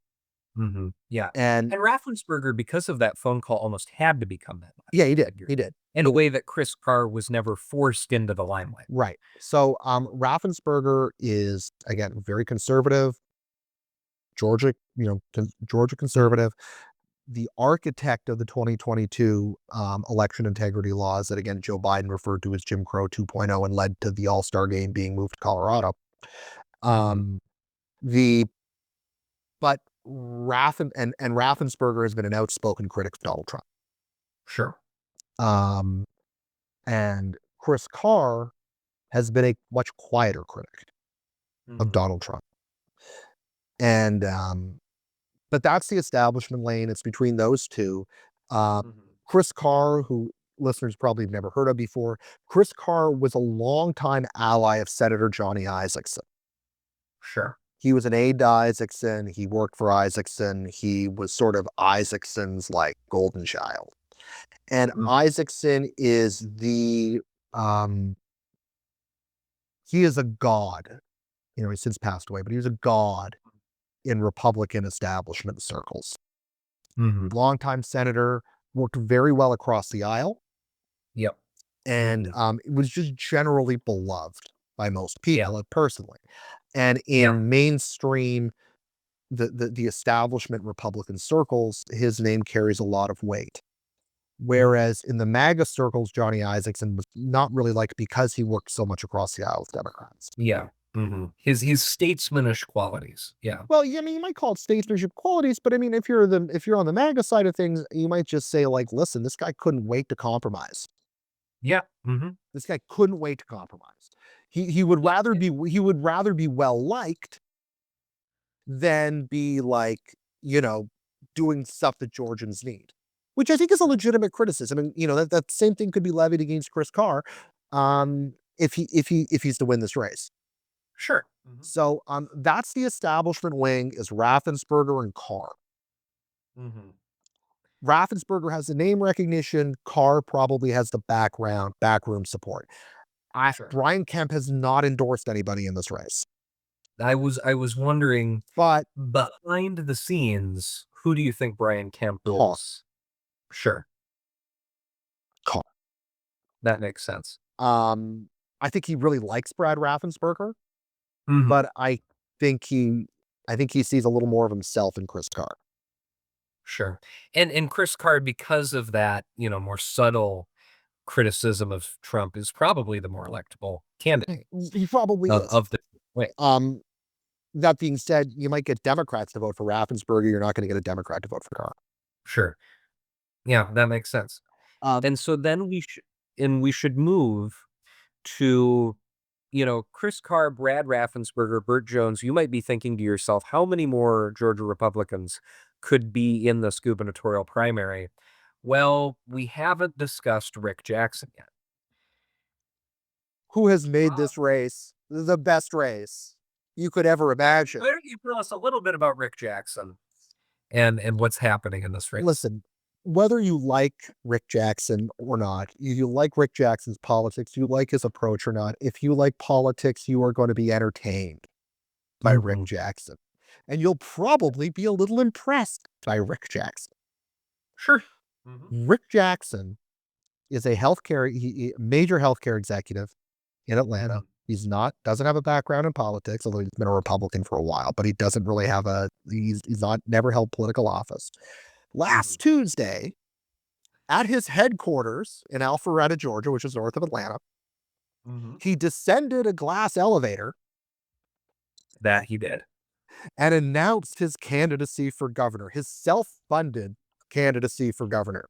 Mhm. Yeah. And And Raffensperger, because of that phone call, almost had to become that yeah, he national did. figure He did. in a way that Chris Carr was never forced into the limelight. Right. So Raffensperger is again very conservative, Georgia, Georgia Mhm. conservative. The architect of the 2022 election integrity laws that again Joe Biden referred to as Jim Crow 2.0 and led to the All-Star game being moved to Colorado. Mhm. Um, the but and Raffensperger has been an outspoken critic of Donald Trump. Sure. Um, and Chris Carr has been a much quieter critic of Mhm. Donald Trump. And but that's the establishment lane. It's between those two. Mhm. Chris Carr, who listeners probably have never heard of before, Chris Carr was a longtime ally of Senator Johnny Isakson. Sure. He was an aide to Isaacson. He worked for Isaacson. He was sort of Isaacson's like golden child. And Mhm. Isaacson is um, he is a god. He's since passed away, but he was a god in Republican establishment circles. Mhm. Longtime senator, worked very well across the aisle. Yep. and Mhm. it was just generally beloved by most Yeah. people, personally. And Yeah. in mainstream, the establishment Republican circles, his name carries a lot of weight. Mhm. Whereas in the MAGA circles, Johnny Isaacson was not really liked because he worked so much across the aisle with Democrats. Yeah. Mhm. His statesmanish qualities. Yeah. Well, yeah, I mean, you might call it statesmanship qualities, but I mean, if you're on the MAGA side of things, you might just say like, listen, this guy couldn't wait to compromise. Yeah. Mhm. This guy couldn't wait to compromise. He would Well, rather be well liked than be like, you know, doing stuff that Georgians need, which I think is a sure. legitimate criticism. And that same thing could be levied against Chris Carr, if he's to win this race. Sure. Mhm. So that's the establishment wing is Raffensperger and Carr. Mhm. Raffensperger has the name recognition. Carr probably has the backroom support. Sure. Brian Kemp has not endorsed anybody in this race, I was wondering, but behind the scenes, who do you think Brian Kemp Carr, is? Sure. Carr. That makes sense. Um, I think he really likes Brad Raffensperger, Mhm. but think he, I think he sees a little more of himself in Chris Carr. Sure. And Chris Card, because of that, more subtle criticism of Trump, is probably the more electable candidate He probably is. of the way. Um, that being said, you might get Democrats to vote for Raffensperger. You're not going to get a Democrat to vote for Carr. Sure. Yeah, that makes sense. Um, And so then we should move to, Chris Carr, Brad Raffensperger, Burt Jones. You might be thinking to yourself, how many more Georgia Republicans could be in this gubernatorial primary? Well, we haven't discussed Rick Jackson yet. who has made Ah. this race the best race you could ever imagine? Why don't you tell us a little bit about Rick Jackson and what's happening in this race? Listen, whether you like Rick Jackson or not, you like Rick Jackson's politics, you like his approach or not, if you like politics, you are going to be entertained by Rick Mhm. Jackson. And you'll probably be a little impressed by Rick Jackson. Sure. Mhm. Rick Jackson is a major healthcare executive in Atlanta. Mhm. Doesn't have a background in politics, although he's been a Republican for a while, but he doesn't really have he's not never held political office. Mhm. Last Tuesday, at his headquarters in Alpharetta, Georgia, which is north of Atlanta, Mhm. he descended a glass elevator That he did. and announced his candidacy for governor, his self-funded candidacy for governor.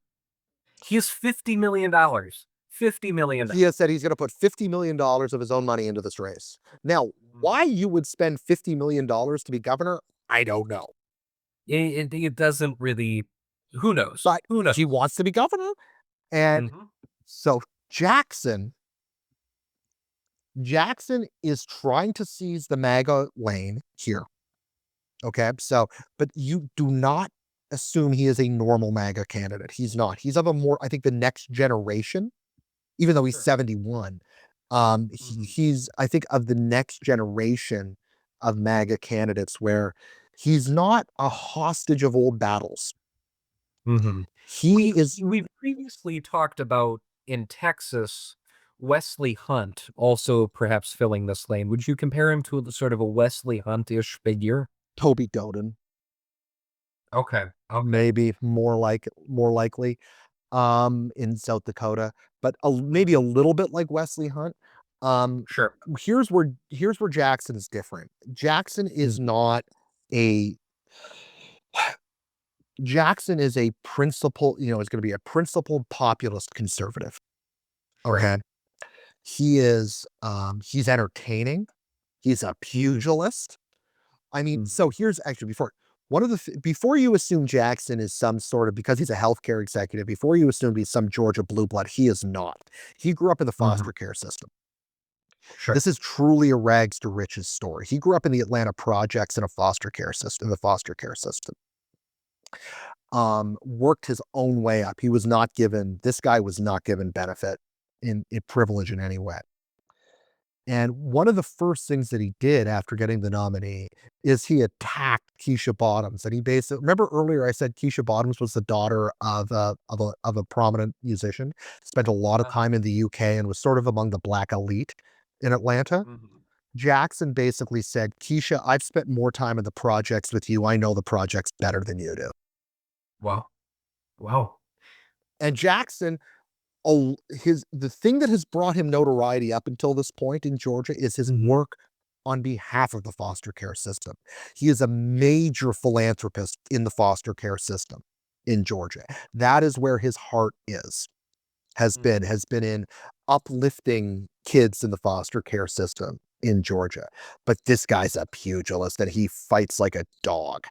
He has $50 million. He $50 million. has said he's going to put $50 million of his own money into this race. Now, why Mhm. you would spend $50 million to be governor, I don't know. It doesn't really. Who knows? But Who he knows? wants to be governor. And Mhm. so Jackson, Jackson is trying to seize the MAGA lane here. Okay. So, but you do not assume he is a normal MAGA candidate. He's not. He's of a more, I think, the next generation, even though he's Sure. 71. Mhm. He's, I think, of the next generation of MAGA candidates where he's not a hostage of old battles. Mhm. He We've is we've previously talked about, in Texas, Wesley Hunt also perhaps filling this lane. Would you compare him to a sort of a Wesley Hunt-ish figure? Toby Doden, Okay. Okay. maybe more likely. In South Dakota, but maybe a Mhm. little bit like Wesley Hunt. Um, Sure. here's where Jackson is different. Mhm. A Jackson is a principled, is going to be a principled populist conservative. Sure. Okay, he's entertaining. He's a Mhm. pugilist. I mean, Mhm. so here's actually before you assume Jackson is some sort of because he's a healthcare executive, before you assume he's some Georgia blue blood, he is not. He grew up in the Mhm. foster care system. Sure. This is truly a rags to riches story. He grew up in the Atlanta projects in a foster care system, the foster care system. Worked his own way up. This guy was not given benefit in privilege in any way. And one of the first things that he did after getting the nominee is he attacked Keisha Bottoms. And he basically, remember earlier I said Keisha Bottoms was the daughter of a prominent musician, spent a lot of Uh-huh. time in the UK and was sort of among the black elite in Atlanta. Mhm. Jackson basically said, Keisha, I've spent more time in the projects with you. I know the projects better than you do. Wow. Wow. And Jackson, oh, the thing that has brought him notoriety up until this point in Georgia is his Mhm. work on behalf of the foster care system. He is a major philanthropist in the foster care system in Georgia. That is where his heart is, Mhm. has been in uplifting kids in the foster care system in Georgia. But this guy's a pugilist and he fights like a dog.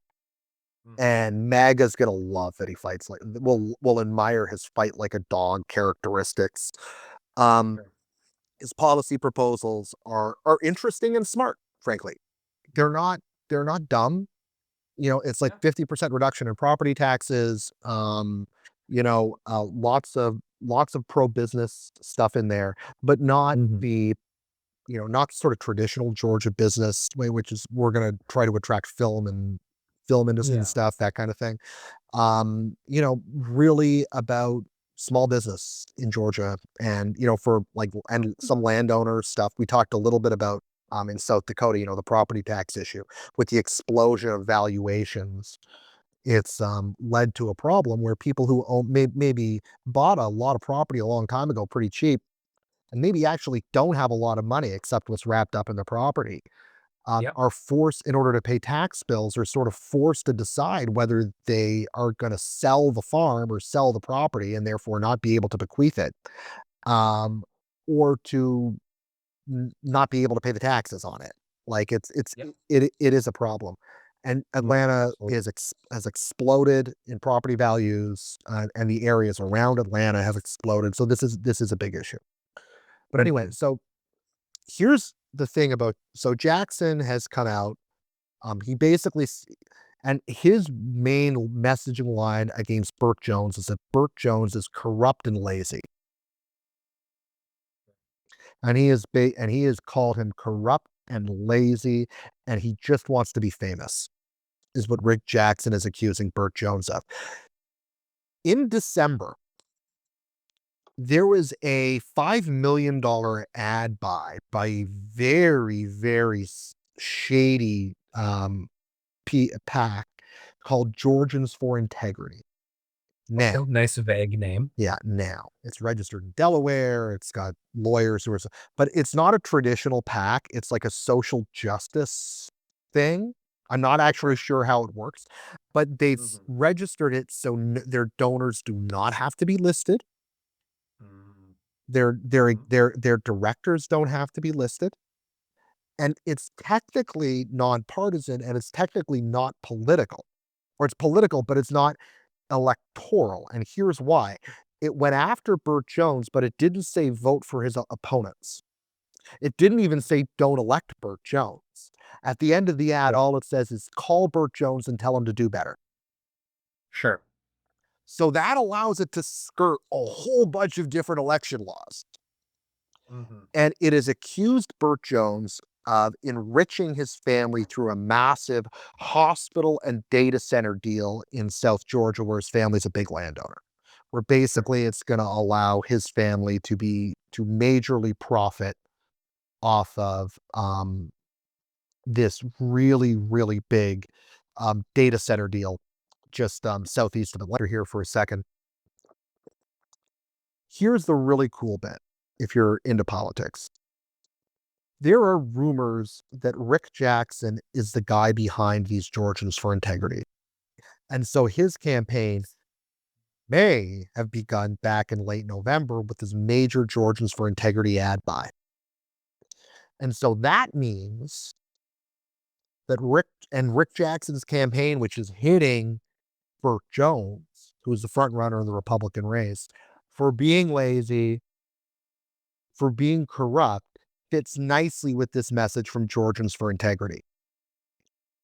Mhm. And MAGA's gonna love that he fights like will admire his fight like a dog characteristics. Um, Sure. his policy proposals are interesting and smart, frankly. They're not they're not dumb. You know, it's like Yeah. 50% reduction in property taxes, lots of pro-business stuff in there, but not Mhm. the, not sort of traditional Georgia business way, which is we're gonna try to attract film industry and Yeah. stuff, that kind of thing. Really about small business in Georgia and, for like, and some landowner stuff. We talked a little bit about in South Dakota, the property tax issue with the explosion of valuations. It's led to a problem where people who maybe bought a lot of property a long time ago pretty cheap and maybe actually don't have a lot of money except what's wrapped up in the property Yep. are forced in order to pay tax bills are sort of forced to decide whether they are going to sell the farm or sell the property and therefore not be able to bequeath it um, or to not be able to pay the taxes on it. Like Yep. it is a problem. And Mhm. Atlanta Absolutely. has exploded in property values, and the areas around Atlanta have exploded. So this is a big issue. But anyway, Mhm. so here's the thing about so Jackson has come out. He basically and his main messaging line against Burke Jones is that Burke Jones is corrupt and lazy, and he has called him corrupt and lazy, and he just wants to be famous. Is what Rick Jackson is accusing Burke Jones of. In December, there was a $5 million ad by a very shady pack called Georgians for Integrity. Okay. Now, Nice vague name. yeah, now it's registered in Delaware. It's got lawyers who are, but it's not a traditional PAC. It's like a social justice thing. I'm not actually Okay. sure how it works, but they've Mhm. registered it so their donors do not have to be listed. Mhm. Mhm. Their directors don't have to be listed, and it's technically nonpartisan and it's technically not political, or it's political, but it's not electoral, and here's why. It went after Burt Jones, but it didn't say vote for his opponents. It didn't even say don't elect Burt Jones. At the end of the ad, Sure. all it says is call Burt Jones and tell him to do better. Sure. So that allows it to skirt a whole bunch of different election laws. Mhm. And it has accused Burt Jones of enriching his family through a massive hospital and data center deal in South Georgia, where his family's a big landowner. Where Sure. basically it's going to allow his family to majorly profit off of this really big data center deal just southeast of Atlanta. Here for a second. Here's the really cool bit if you're into politics. There are rumors that Rick Jackson is the guy behind these Georgians for Integrity. And so his campaign may have begun back in late November with this major Georgians for Integrity ad buy. And so that means that Rick Jackson's campaign, which is hitting Burt Jones, who's the front runner in the Republican race, for being lazy, for being corrupt, fits nicely with this message from Georgians for Integrity.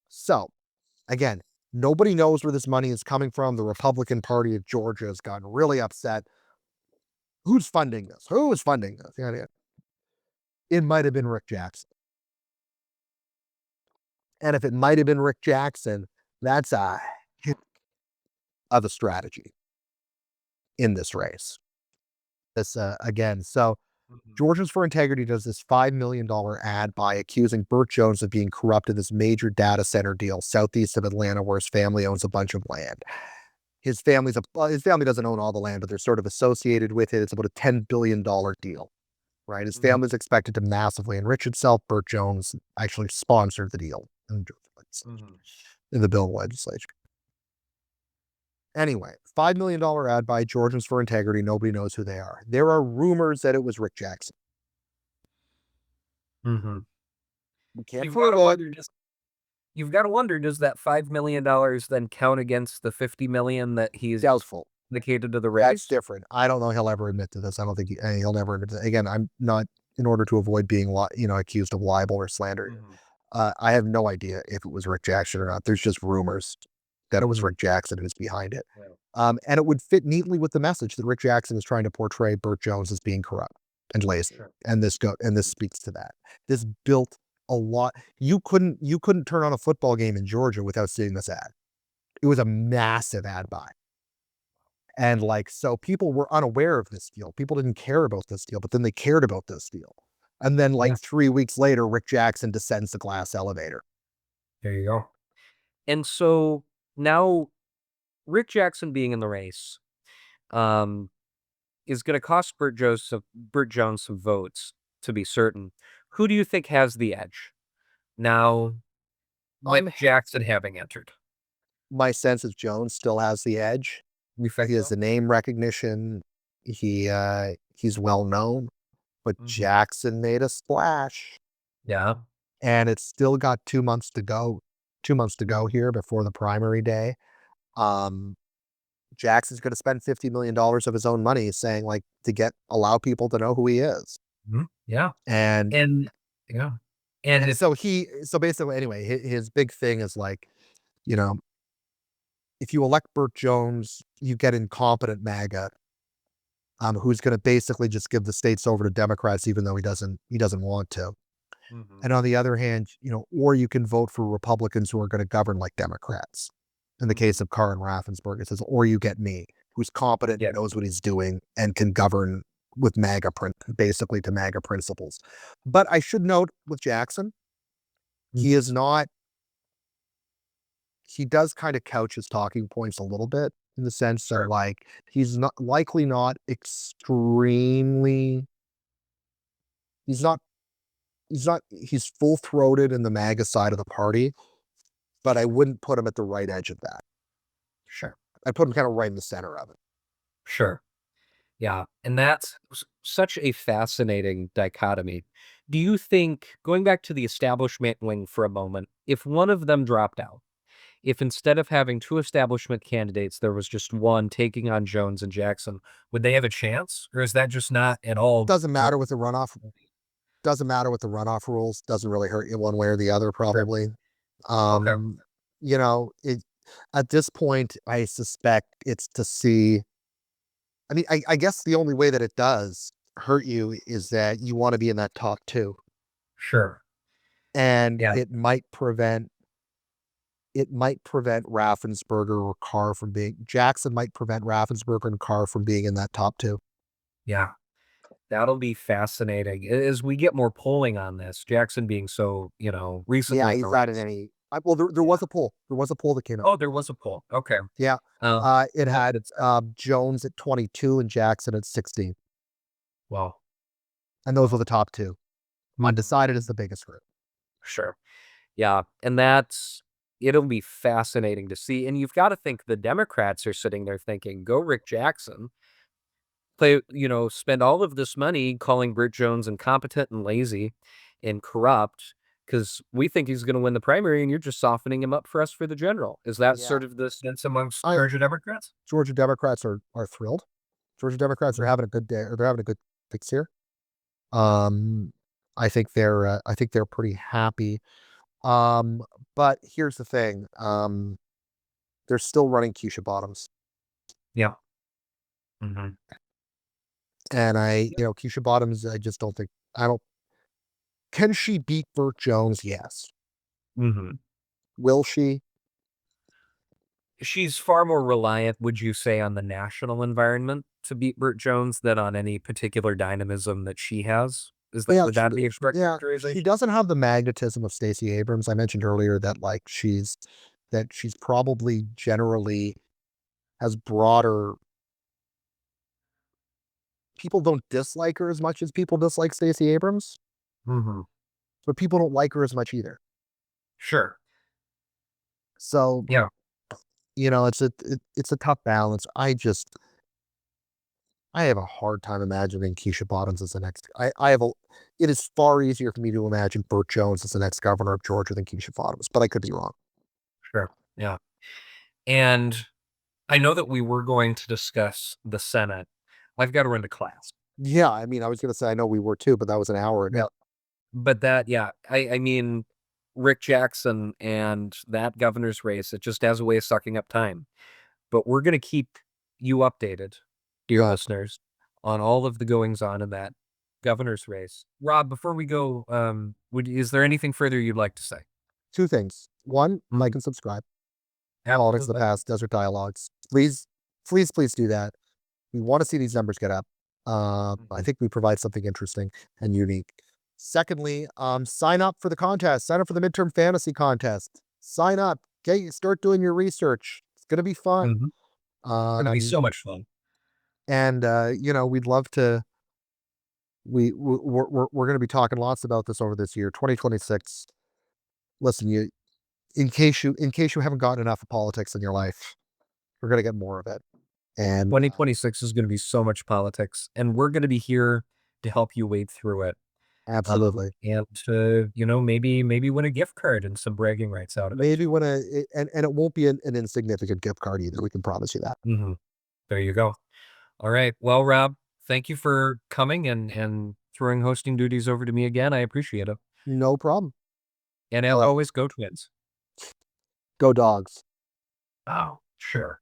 So again, nobody knows where this money is coming from. The Republican Party of Georgia has gotten really upset. Who's funding this? Who is funding this? Yeah, yeah. it might have been Rick Jackson. And if it might have been Rick Jackson, that's a of a strategy in this race. This again. So Mhm. Georgians for Integrity does this $5 million ad by accusing Burt Jones of being corrupt in this major data center deal southeast of Atlanta, where his family owns a bunch of land. His family doesn't own all the land, but they're sort of associated with it. It's about a $10 billion deal, right? His Mhm. family's expected to massively enrich itself. Burt Jones actually sponsored the deal in Mhm. the bill legislature. Anyway, $5 million ad by Georgians for Integrity. Nobody knows who they are. There are rumors that it was Rick Jackson. Mhm. We can't You've got to prove it. wonder, you've got to wonder, does that $5 million then count against the 50 million that he's Doubtful. dedicated to the That's race? different. I don't know he'll ever admit to this. I don't think he'll never admit to it. Again, I'm not in order to avoid being accused of libel or slander. Mhm. I have no idea if it was Rick Jackson or not. There's just rumors that it was Mhm. Rick Jackson who's behind it. Yeah. And it would fit neatly with the message that Rick Jackson is trying to portray Burt Jones as being corrupt and lazy. Sure. And this Mhm. speaks to that. This built a lot. You couldn't turn on a football game in Georgia without seeing this ad. It was a massive ad buy. And like, so people were unaware of this deal. People didn't care about this deal, but then they cared about this deal. And then Yeah, like 3 weeks later, Rick Jackson descends the glass elevator. there you go. And so now Rick Jackson being in the race, um, is gonna cost Burt Jones some votes, to be certain. Who do you think has the edge now with Um, Jackson having entered? my sense is Jones still has the edge. You think He has so? the name recognition. He's well known, but Mhm. Jackson made a splash, Yeah. and it's still got 2 months to go. 2 months to Mhm. go here before the primary day. Um, Jackson's going to spend $50 million of his own money saying like to allow people to know who he is. Mhm. Yeah. And And yeah. And and if so basically anyway, his big thing is like, you know, if you elect Burt Jones, you get incompetent MAGA, who's going to basically just give the states over to Democrats, even though he doesn't want to. Mhm. And on the other hand, or you can vote for Republicans who are going to govern like Democrats. In the case Mhm. of Karl Raffensperger, it says, or you get me, who's competent, Yeah. knows what he's doing, and can govern with basically to MAGA principles. But I should note with Jackson, he Mhm. is not, he does kind of couch his talking points a little bit in the sense that Sure. like he's not likely not extremely, he's not, he's full throated in the MAGA side of the party, but I wouldn't put him at the right edge of that. Sure. I put him kind of right in the center of it. Sure. Yeah, and that's such a fascinating dichotomy. Do you think, going back to the establishment wing for a moment, if one of them dropped out, if instead of having two establishment candidates, there was just one taking on Jones and Jackson, would they have a chance? Or is that just not at all? Doesn't matter with the runoff. Doesn't matter with the runoff rules. Doesn't really hurt you one way or the other, Sure. probably. Okay. Um, it at this point, I suspect it's to see. I mean, I guess the only way that it does hurt you is that you want to be in that top two, Sure. and Yeah. it might prevent Raffensperger or Carr from being Jackson might prevent Raffensperger and Carr from being in that top two. Yeah. That'll be fascinating as we get more polling on this. Jackson being so, Yeah, recently in the he's not in race. any. Well, there Yeah. was a poll. There was a poll that came out. Oh, there was a poll. Okay. Yeah, Uh, it that, had that's Jones at 22 and Jackson at 16, well. and those were the top two. Mhm. Undecided is the biggest group. Sure. Yeah, and it'll be fascinating to see, and you've gotta think the Democrats are sitting there thinking, "Go Rick Jackson, spend all of this money calling Burt Jones incompetent and lazy and corrupt because we think he's gonna win the primary, and you're just softening him up for us for the general." Is that Yeah, sort of the sense amongst I Georgia Democrats? Georgia Democrats are thrilled. Georgia Democrats are Mhm. having a good day, or they're having a good fix here. Um, I think they're pretty happy. Um, but here's the thing. They're still running Keisha Bottoms, Yeah. Mhm. and Yep. Keisha Bottoms. I just don't think I don't. Can she beat Burt Jones? Yes. Mhm. Will she? She's far more reliant, would you say, on the national environment to beat Burt Jones than on any particular dynamism that she has? Is that Yeah, would that be a correct yeah, she characterization? doesn't have the magnetism of Stacey Abrams. I mentioned earlier that she's probably generally has broader people don't dislike her as much as people dislike Stacey Abrams, Mhm. but people don't like her as much either. Sure. So, Yeah. it's a tough balance. I have a hard time imagining Keisha Bottoms as the next. It is far easier for me to imagine Burt Jones as the next governor of Georgia than Keisha Bottoms, but I could be wrong. Sure. Yeah. And I know that we were going to discuss the Senate. I've got to run to class. Yeah, I mean, I was gonna say I know we were too, but that was an hour Yeah. ago. But that, yeah, I mean, Rick Jackson and that governor's race, it just has a way of sucking up time. But we're going to keep you updated, dear Uh, listeners, on all of the goings on in that governor's race. Rob, before we go, is there anything further you'd like to say? Two things. One, like Mhm. and subscribe. Politics of the Absolutely. Past, Desert Dialogues. Please, please, please do that. We want to see these numbers get up. I Mhm. think we provide something interesting and unique. Secondly, sign up for the contest. Sign up for the midterm fantasy contest. Sign up. Okay, start doing your research. It's gonna be fun. Mhm. Gonna be Um, so much fun. and we'd love to. We're going to be talking lots about this over this year, 2026. Listen, in case you haven't gotten enough of politics in your life, we're going to get more of it. And 2026 is gonna be so much politics, and we're gonna be here to help you wade through it. absolutely. And to, maybe win a gift card and some bragging rights out of it. Maybe and it won't be an insignificant gift card either. We can promise you that. Mhm. There you go. All right. Well, Rob, thank you for coming and throwing hosting duties over to me again. I appreciate it. No problem. And as All right, always, go Twins. go dogs. Oh, sure.